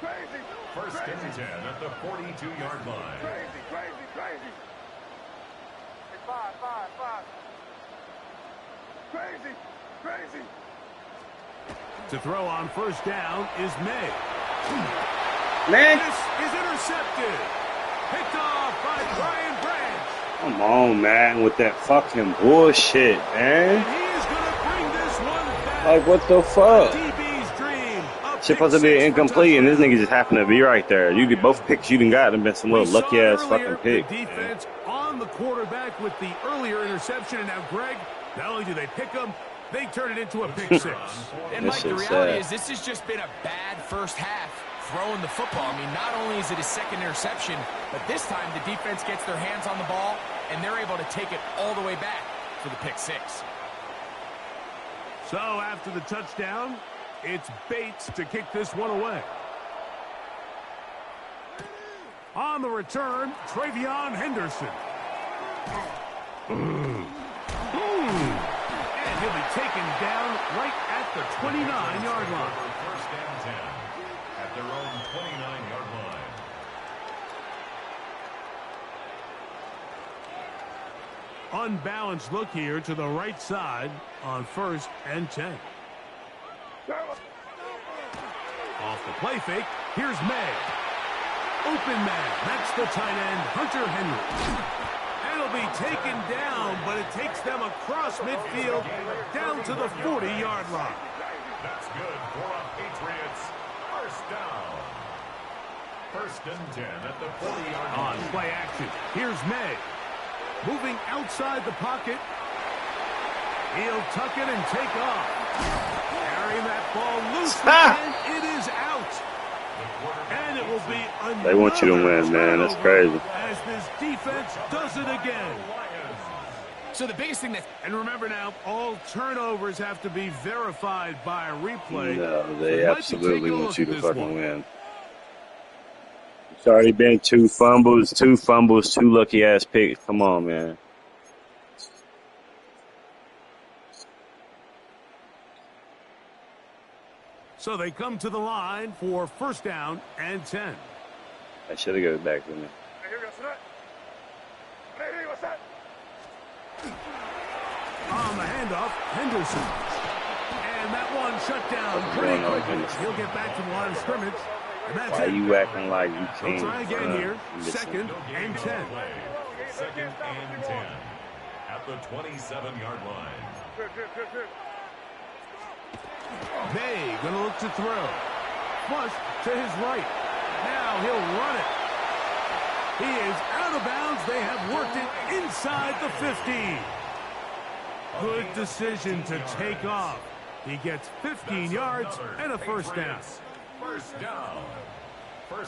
Crazy. 1st and 10 at the 42-yard line. Crazy. Five. Crazy. To throw on 1st down is May. Man. This is intercepted. Picked off by Brian Branch. Come on, man, with that fucking bullshit, man. And he is going to bring this one back. Like, what the fuck? DB's dream. Shit supposed to be incomplete, and this nigga just happened to be right there. You get both picks you done got, and been some little lucky-ass fucking pick. The defense on the quarterback with the earlier interception, and now Greg, not only do they pick him, they turn it into a pick 6. And Mike, the reality is this has just been a bad first half throwing the football. I mean, not only is it his 2nd interception, but this time the defense gets their hands on the ball, and they're able to take it all the way back for the pick 6. So after the touchdown, it's Bates to kick this one away. On the return, Travion Henderson. And he'll be taken down right at the 29-yard line. 1st and 10 at their own 29-yard line. Unbalanced look here to the right side on 1st and 10. Off the play fake, here's May. Open man, that's the tight end, Hunter Henry. And it'll be taken down, but it takes them across midfield down to the 40-yard line. That's good for a Patriots first down. 1st and 10 at the 40-yard line. On play action, here's May. Moving outside the pocket. He'll tuck it and take off. Carrying that ball loose, and it is out. And it will be another They want you to win, man. That's crazy. as this defense does it again. So the biggest thing that... And remember now, all turnovers have to be verified by a replay. No, they So absolutely want you to this fucking one. win. It's already been 2 fumbles, 2 lucky-ass picks. Come on, man. So they come to the line for 1st down and 10. I should have given it back to me. On the handoff, Henderson. And that one shut down What's pretty going on, quickly. Henderson? He'll get back to the line of scrimmage. And that's Why it. you acting like you They'll can't? try again here. listen. 2nd and 10. 2nd and 10 at the 27-yard line. May gonna look to throw. Flush to his right. Now he'll run it. He is out of bounds. They have worked it inside the 50. Good decision to take off. He gets 15 yards and a 1st down. First down.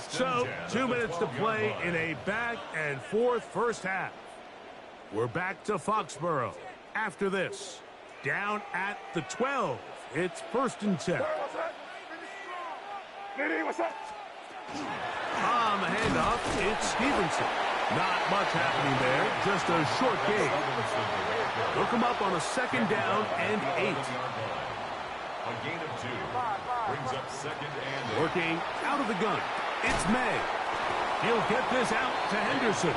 So 2 minutes to play in a back and forth first half. We're back to Foxborough. After this, down at the 12. It's 1st and 10. On the handoff, it's Stevenson. Not much happening there, just a short gain. They'll come up on a 2nd down and 8. A gain of 2 brings up 2nd and 8. Working out of the gun, it's May. He'll get this out to Henderson.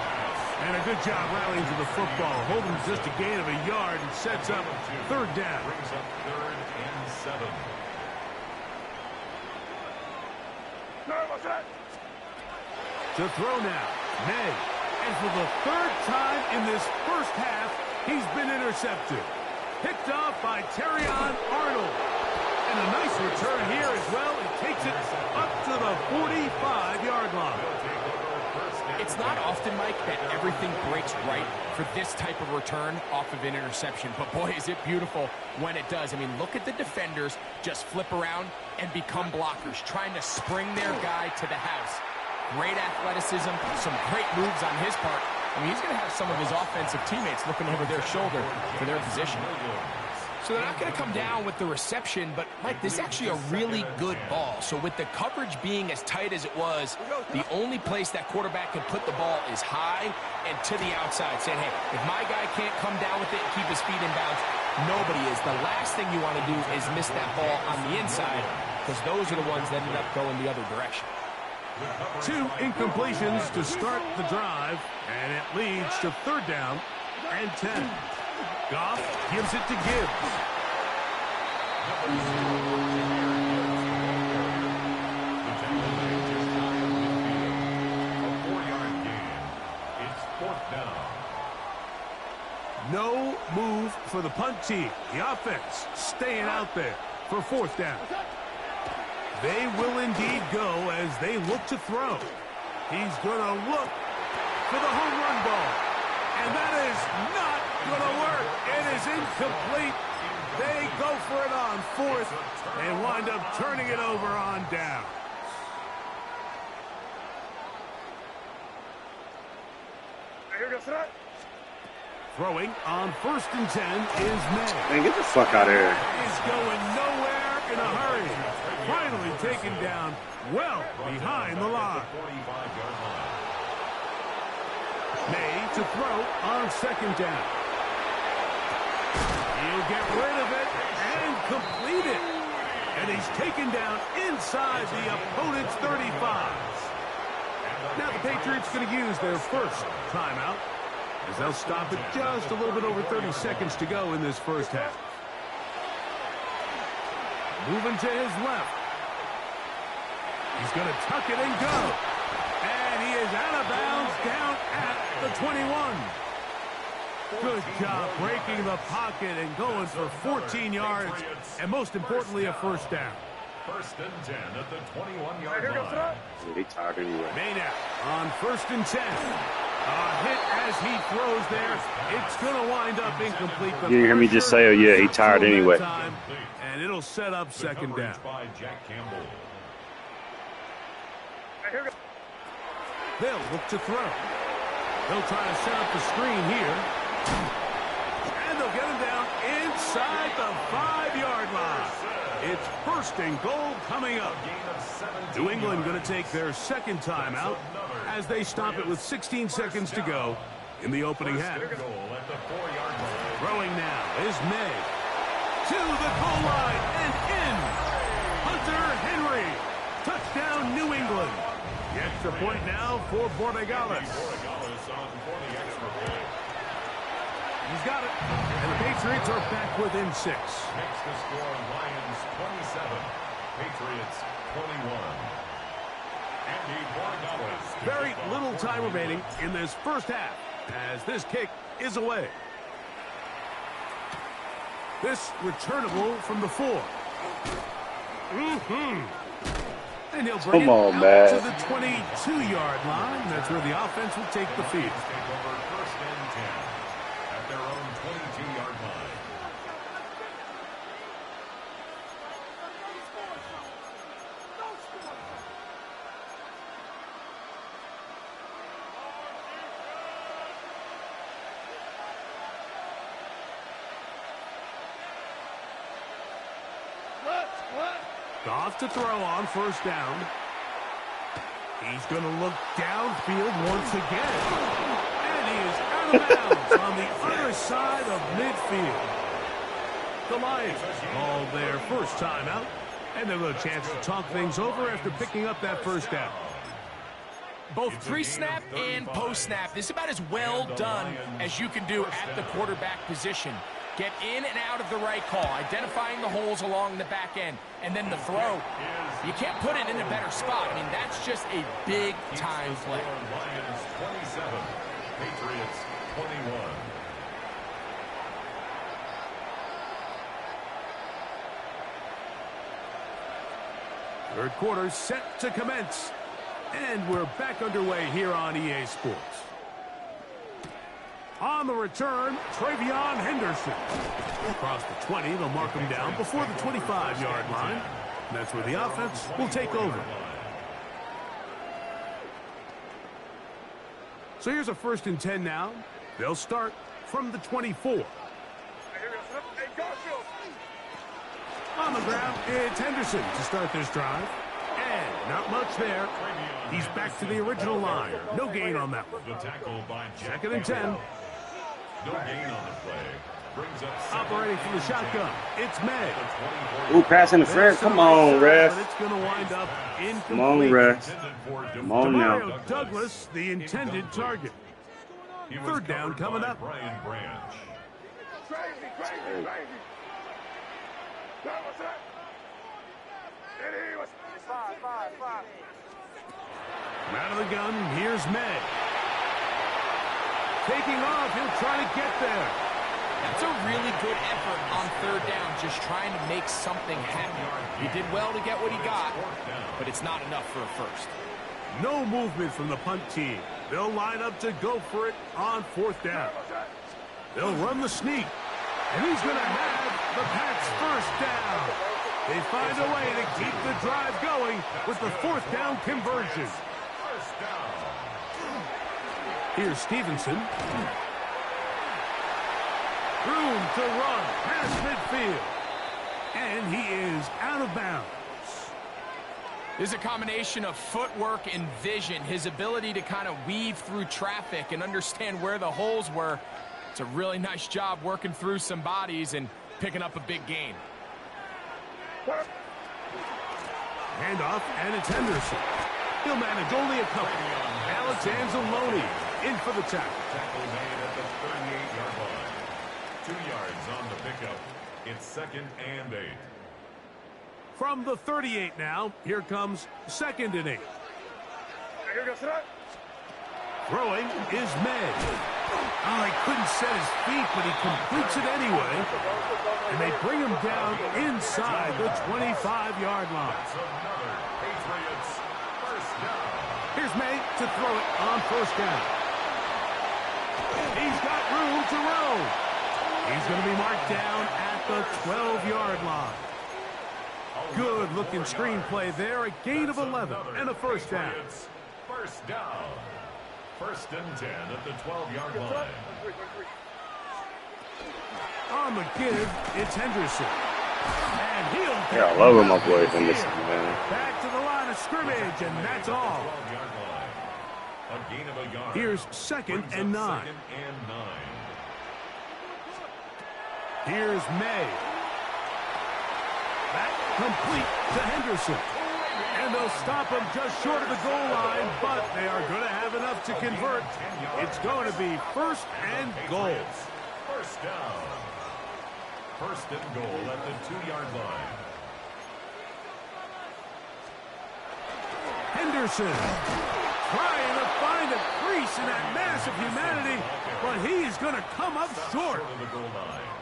And a good job rallying to the football, holding just a gain of a yard and sets up 3rd down. Brings up 3rd and 7. To throw now, May. And for the third time in this first half, he's been intercepted. Picked off by Terrion Arnold. And a nice return here as well. It takes it up to the 45-yard line. It's not often, Mike, that everything breaks right for this type of return off of an interception. But, boy, is it beautiful when it does. I mean, look at the defenders just flip around and become blockers, trying to spring their guy to the house. Great athleticism, some great moves on his part. I mean, he's going to have some of his offensive teammates looking over their shoulder for their position. So they're not going to come down with the reception, but, Mike, this is actually a really good ball. So with the coverage being as tight as it was, the only place that quarterback can put the ball is high and to the outside, saying, hey, if my guy can't come down with it and keep his feet in bounds, nobody is. The last thing you want to do is miss that ball on the inside, because those are the ones that end up going the other direction. 2 incompletions to start the drive, and it leads to 3rd down and 10. Goff gives it to Gibbs. A 4-yard gain. It's 4th down. No move for the punt team. The offense staying out there for 4th down. They will indeed go as they look to throw. He's going to look for the home run ball. And that is not going to work. It is incomplete. They go for it on 4th and wind up turning it over on down. Throwing on 1st and 10 is May. Man, get the fuck out of here. Is going nowhere in a hurry. Finally taken down well behind the line. May to throw on 2nd down. He'll get rid of it and complete it. And he's taken down inside the opponent's 35. Now the Patriots going to use their first timeout, as they'll stop it just a little bit over 30 seconds to go in this first half. Moving to his left. He's going to tuck it and go. And he is out of bounds down at the 21. Good job breaking the pocket and going for 14 yards. And most importantly, a 1st down. 1st and 10 at the 21-yard line. He tired anyway. May now on 1st and 10. A hit as he throws there. It's going to wind up incomplete. You didn't hear me just say, oh, yeah, he tired anyway. And it'll set up 2nd down. By Jack Campbell. They'll look to throw. They'll try to set up the screen here. And they'll get him down inside the 5-yard line. It's 1st and goal coming up. New England going to take their 2nd timeout as they stop it with 16 seconds to go in the opening half. Throwing now is May. To the goal line and in. Hunter Henry. Touchdown, New England. The extra point now for Borregales. He's got it. And the Patriots are back within 6. Makes the score Lions 27, Patriots 21. Andy Borregales. Very little time remaining in this first half as this kick is away. This returnable from the 4. And he'll bring Come on, it out man. to the 22-yard line. That's where the offense will take the field. Take over 1st and 10 at their own 22-yard line. Goff to throw on 1st down. He's going to look downfield once again. And he is out of bounds on the other side of midfield. The Lions called their first timeout, and they'll have a chance to talk things over after picking up that 1st down. Both pre-snap and post-snap, this is about as well done as you can do at the quarterback position. Get in and out of the right call, identifying the holes along the back end, and then the throw. You can't put it in a better spot. I mean, that's just a big-time play. Lions 27, Patriots 21. Third quarter set to commence. And we're back underway here on EA Sports. On the return, Travion Henderson. Across the 20, they'll mark him down before the 25-yard line. And that's where the offense will take over. So here's a 1st and 10 now. They'll start from the 24. On the ground, it's Henderson to start this drive. And not much there. He's back to the original line. No gain on that one. The tackle by 2nd and 10. No gain on the play. Brings up operating from the shotgun. It's May. Ooh, pass interference. Come on, ref. It's going to wind up incomplete. Come on, ref. Come on now. Demario Douglas, the intended target. 3rd down coming up. Brian Branch. Crazy. That was it. And he was five. Out of the gun, here's May. Taking off, he'll try to get there. That's a really good effort on 3rd down, just trying to make something happen. He did well to get what he got, but it's not enough for a first. No movement from the punt team. They'll line up to go for it on 4th down. They'll run the sneak, and he's going to have the Pats' 1st down. They find a way to keep the drive going with the 4th down conversion. Here's Stevenson. Room to run past midfield. And he is out of bounds. There's a combination of footwork and vision, his ability to kind of weave through traffic and understand where the holes were. It's a really nice job working through some bodies and picking up a big gain. Handoff, and it's Henderson. He'll manage only a couple. Alex Anzalone in for the tackle. Tackle made at the 38-yard line. 2 yards on the pickup. It's 2nd and 8. From the 38 now, here comes 2nd and 8. Throwing is May. Oh, he couldn't set his feet, but he completes it anyway. And they bring him down inside the 25-yard line. Patriots 1st down. Here's May to throw it on 1st down. He's got room to roll. He's going to be marked down at the 12-yard line. Good-looking screenplay there. A gain of 11 and a 1st down. 1st down. 1st and 10 at the 12-yard line. On the give, it's Henderson. And he'll Yeah, I love him, my boy Henderson, man. back to the line of scrimmage, and that's all. 12-yard line. A gain of a yard. Here's 2nd and 9. 2nd and 9. Here's May. Back complete to Henderson. And they'll stop him just short of the goal line, but they are going to have enough to convert. It's going to be 1st and goal. 1st down. 1st and goal at the 2-yard line. Henderson trying to find a crease in that mass of humanity, but he's going to come up short.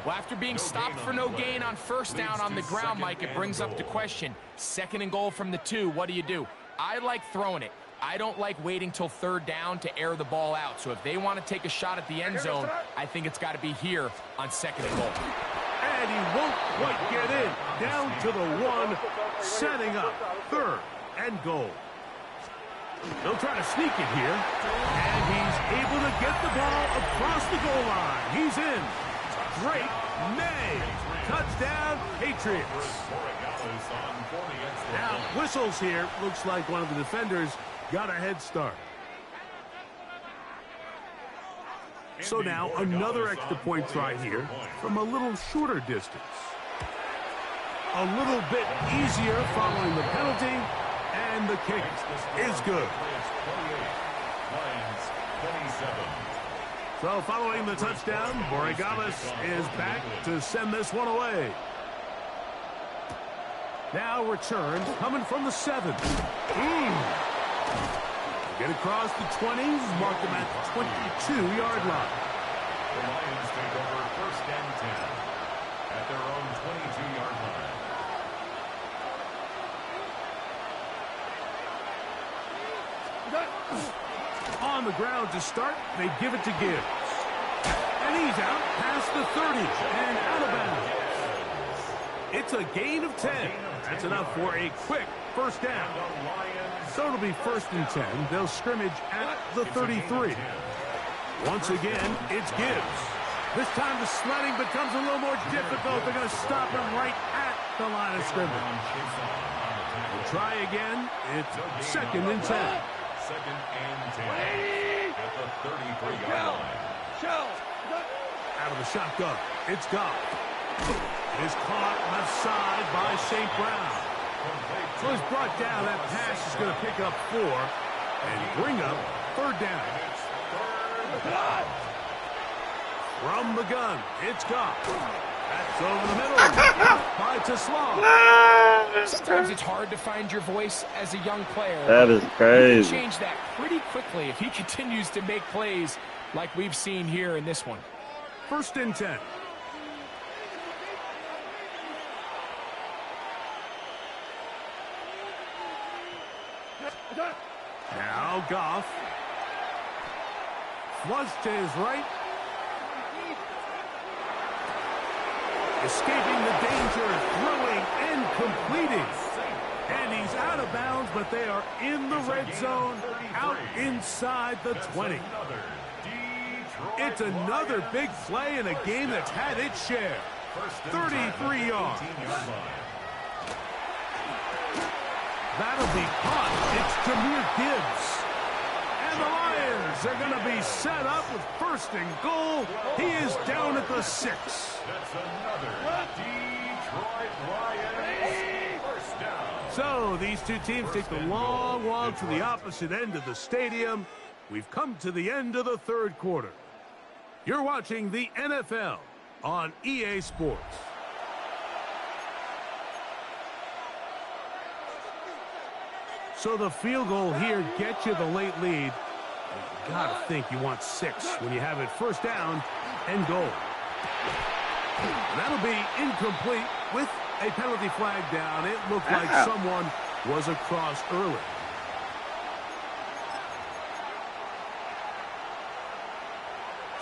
Well, after being stopped for no gain on 1st down on the ground, Mike, it brings up the question. 2nd and goal from the 2, what do? I like throwing it. I don't like waiting till 3rd down to air the ball out. So if they want to take a shot at the end zone, I think it's got to be here on 2nd and goal. And he won't quite get in. Down to the 1, setting up 3rd and goal. They'll try to sneak it here. And he's able to get the ball across the goal line. He's in. Great May. Touchdown, Patriots. Now, whistles here. Looks like one of the defenders got a head start. So now another extra point try here from a little shorter distance. A little bit easier following the penalty, and the kick is good. So following the touchdown, Borregalis is back to send this one away. Now return coming from the 7. Get across the 20s, mark them at the 22-yard line. The Lions take over 1st and 10 at their own 22-yard line. On the ground to start, they give it to Gibbs. And he's out past the 30 and out of bounds. It's a gain of 10. That's enough for a quick first down. So it'll be 1st and 10. They'll scrimmage at the 33. Once again, it's Gibbs. This time the sledding becomes a little more difficult. They're going to stop him right at the line of scrimmage. We'll try again. It's 2nd and 10. 2nd and 10 at the 33-yard line. Out of the shotgun, it's Goff. It is caught left side by St. Brown. So he's brought down. That pass is going to pick up 4 and bring up 3rd down. From the gun, it's Goff. That's over the middle. By Taslam. Sometimes it's hard to find your voice as a young player. That is crazy. He can change that pretty quickly if he continues to make plays like we've seen here in this one. 1st and 10. Now Goff. Flush to his right. Escaping the danger, throwing and completing. And he's out of bounds, but they are in the red zone, out inside the 20. It's another big play in a game that's had its share. 33 yards. That'll be caught. It's Jahmyr Gibbs. And the Lions are going to be set up with 1st and goal. He is down at the 6. That's another Detroit Lions first down. So these two teams take the long walk to the opposite end of the stadium. We've come to the end of the 3rd quarter. You're watching the NFL on EA Sports. So the field goal here gets you the late lead. You gotta think you want 6 when you have it 1st down and goal. And that'll be incomplete with a penalty flag down. It looked like someone was across early.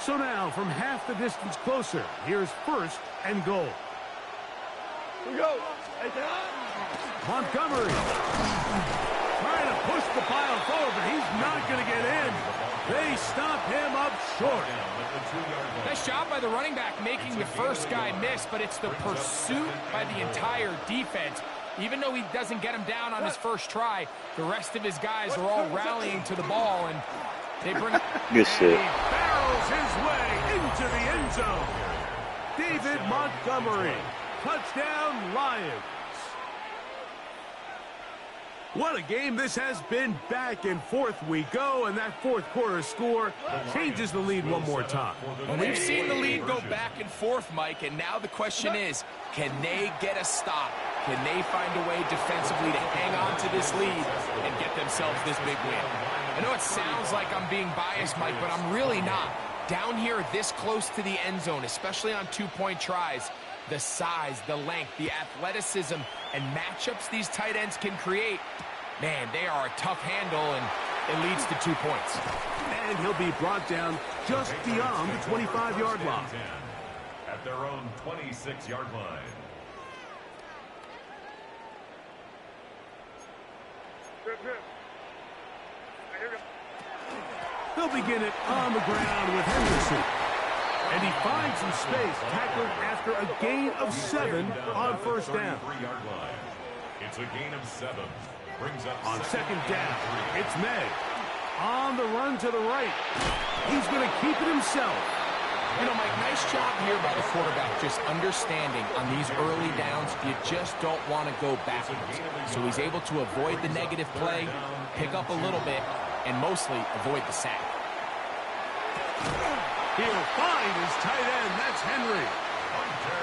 So now, from half the distance closer, here's 1st and goal. Here we go. Montgomery trying to push the pile forward, but he's not going to get in. They stop him up short. Nice job by the running back making the first guy miss, but it's the pursuit by the entire defense. Even though he doesn't get him down on his first try, the rest of his guys are all rallying to the ball, and they bring Good shit. He barrels his way into the end zone. David Montgomery. Touchdown, Lions. What a game this has been. Back and forth we go, and that 4th quarter score changes the lead one more time. Well, we've seen the lead go back and forth, Mike, and now the question is, can they get a stop? Can they find a way defensively to hang on to this lead and get themselves this big win? I know it sounds like I'm being biased, Mike, but I'm really not. Down here this close to the end zone, especially on 2-point tries, the size, the length, the athleticism, and matchups these tight ends can create, man, they are a tough handle, and it leads to 2 points. And he'll be brought down just beyond the 25-yard line. At their own 26-yard line. They'll begin it on the ground with Henderson. And he finds some space, tackled after a gain of 7 on 1st down. It's a gain of 7. Brings up on 2nd down, it's May. On the run to the right. He's going to keep it himself. You know, Mike, nice job here by the quarterback, just understanding on these early downs, you just don't want to go backwards. So he's able to avoid the negative play, pick up a little bit, and mostly avoid the sack. He'll find his tight end. That's Henry.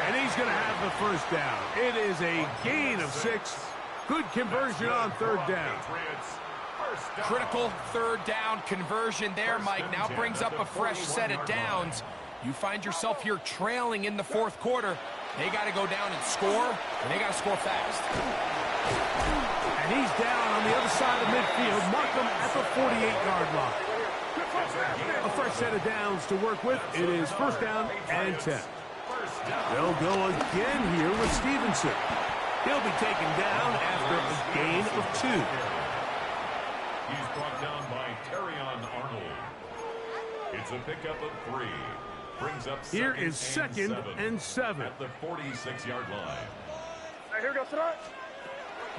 And he's going to have the first down. It is a gain of 6. Good conversion on third down. Critical third down conversion there, Mike. Now brings up a fresh set of downs. You find yourself here trailing in the fourth quarter. They got to go down and score, and they got to score fast. And he's down on the other side of midfield. Mark him at the 48-yard line. A fresh set of downs to work with. It is first down and 10. They'll go again here with Stevenson. He'll be taken down after a gain of 2. He's brought down by Terrion Arnold. It's a pickup of 3. Brings up here is second and 7 at the 46-yard line. Here goes tonight.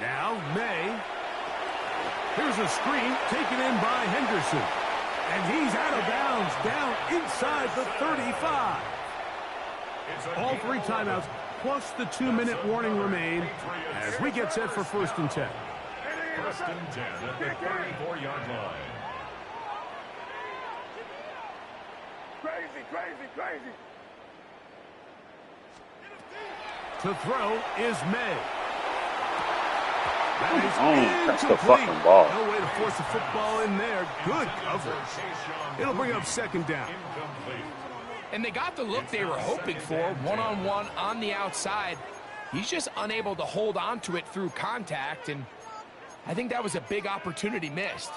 Now May. Here's a screen taken in by Henderson. And he's out of bounds, down inside the 35. All 3 timeouts, plus the 2-minute warning remain as we get set for first and 10. First and 10 at the 34-yard line. Crazy, crazy, crazy. To throw is May. That's the fucking ball. No way to force the football in there. Good coverage. It'll bring up second down. And they got the look they were hoping for, one-on-one on the outside. He's just unable to hold on to it through contact, and I think that was a big opportunity missed.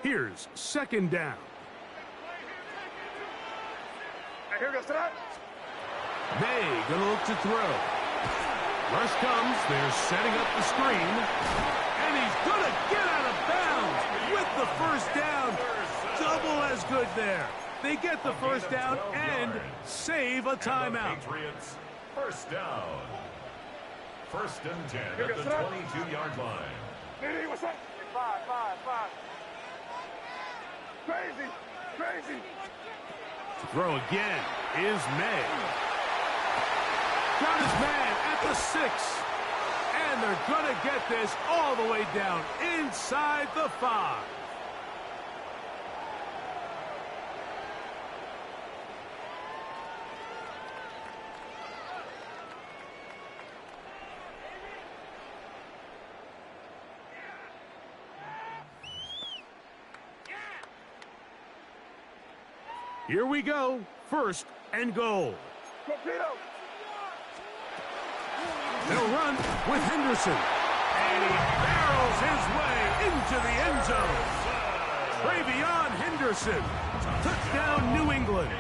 Here's second down. Here goes tonight. May gonna look to throw. Rush comes. They're setting up the screen. And he's gonna get out of bounds with the first down. Double as good there. They get the first down and save a timeout. First down. First and 10 at the 22-yard line. Hey, what's up? 5. Crazy, crazy. To throw again is May. Got his man at the 6. And they're going to get this all the way down inside the 5. Here we go. First and goal. They'll run with Henderson. And he barrels his way into the end zone. Travion Henderson. Touchdown, New England.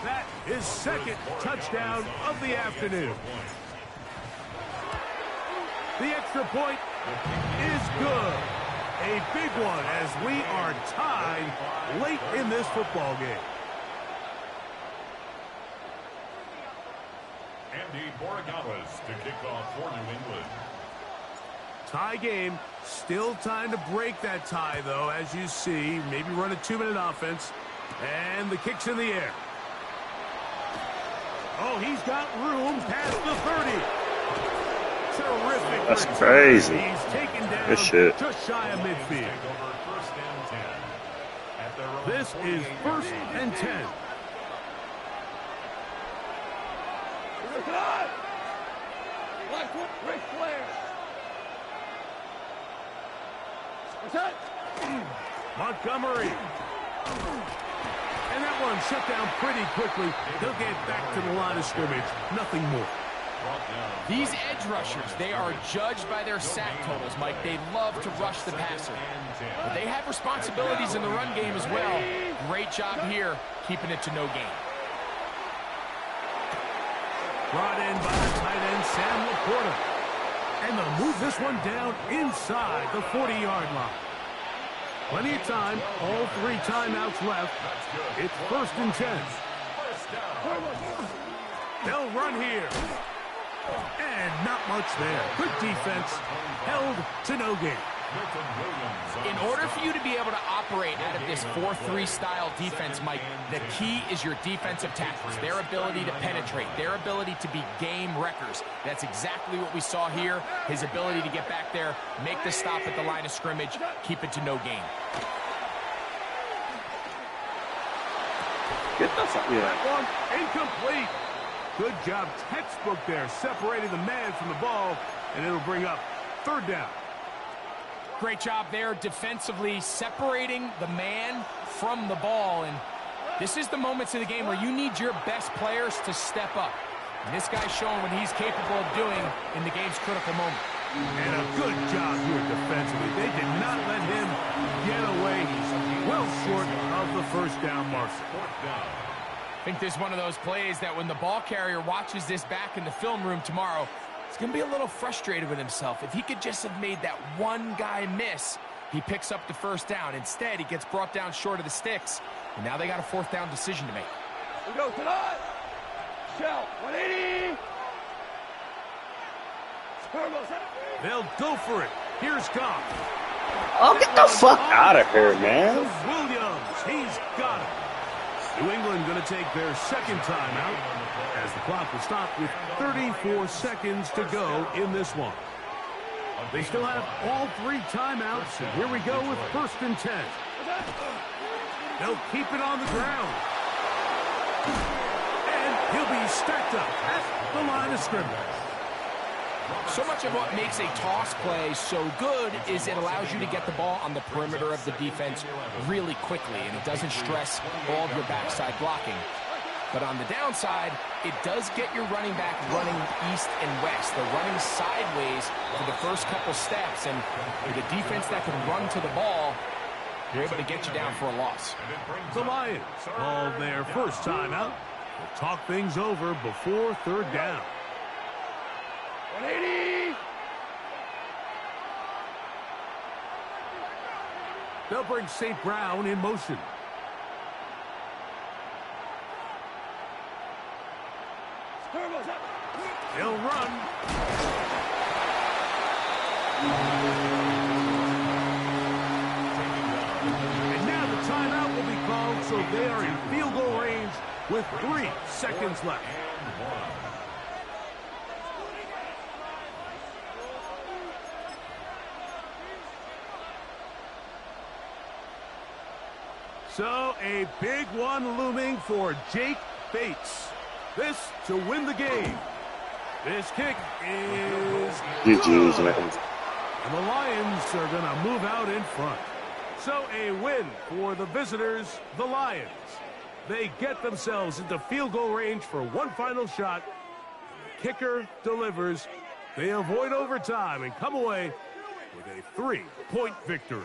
That is second touchdown of the afternoon. The extra point is good. A big one as we are tied late in this football game. Andy Borregales to kick off for New England. Tie game. Still time to break that tie, though, as you see. Maybe run a 2-minute offense. And the kick's in the air. Oh, he's got room past the 30. Terrific. That's crazy. He's taken down good shit. Just shy of midfield. This is first and 10. Ric Flair. What's that? Montgomery. And that one shut down pretty quickly. He'll get back to the line of scrimmage. Nothing more. These edge rushers, they are judged by their sack totals, Mike. They love to rush the passer. But they have responsibilities in the run game as well. Great job here, keeping it to no gain. Brought in by the tight end, Sam Laporta. And they'll move this one down inside the 40-yard line. Plenty of time, all 3 timeouts left. It's first and 10. They'll run here. And not much there. Good defense, held to no gain. In order for you to be able to operate out of this 4-3 style defense, Mike, the key is your defensive tackles, their ability to penetrate, their ability to be game wreckers. That's exactly what we saw here, his ability to get back there, make the stop at the line of scrimmage, keep it to no gain. Get that one incomplete. Good job, textbook there, separating the man from the ball, and it'll bring up 3rd down. Great job there defensively, separating the man from the ball. And this is the moments of the game where you need your best players to step up. And this guy's showing what he's capable of doing in the game's critical moment. And a good job here defensively. They did not let him get away. Well short of the 1st down marker. I think this is one of those plays that when the ball carrier watches this back in the film room tomorrow, he's going to be a little frustrated with himself. If he could just have made that one guy miss, he picks up the 1st down. Instead, he gets brought down short of the sticks, and now they got a 4th down decision to make. We go tonight. Shell, 180. They'll go for it. Here's Goff. Oh, get the fuck out of here, man. Williams, he's got it. New England going to take their 2nd timeout as the clock will stop with 34 seconds to go in this one. They still have all 3 timeouts, and here we go with 1st and 10. They'll keep it on the ground. And he'll be stacked up at the line of scrimmage. So much of what makes a toss play so good is it allows you to get the ball on the perimeter of the defense really quickly, and it doesn't stress all of your backside blocking. But on the downside, it does get your running back running east and west. They're running sideways for the first couple steps, and with a defense that can run to the ball, you're able to get you down for a loss. The Lions call their 1st timeout. We'll talk things over before 3rd down. 180. They'll bring St. Brown in motion. He'll run. And now the timeout will be called, so they are in field goal range with 3 seconds left. So a big one looming for Jake Bates. This to win the game. This kick is GG's, man. And the Lions are going to move out in front. So a win for the visitors, the Lions. They get themselves into field goal range for one final shot. The kicker delivers. They avoid overtime and come away with a 3-point victory.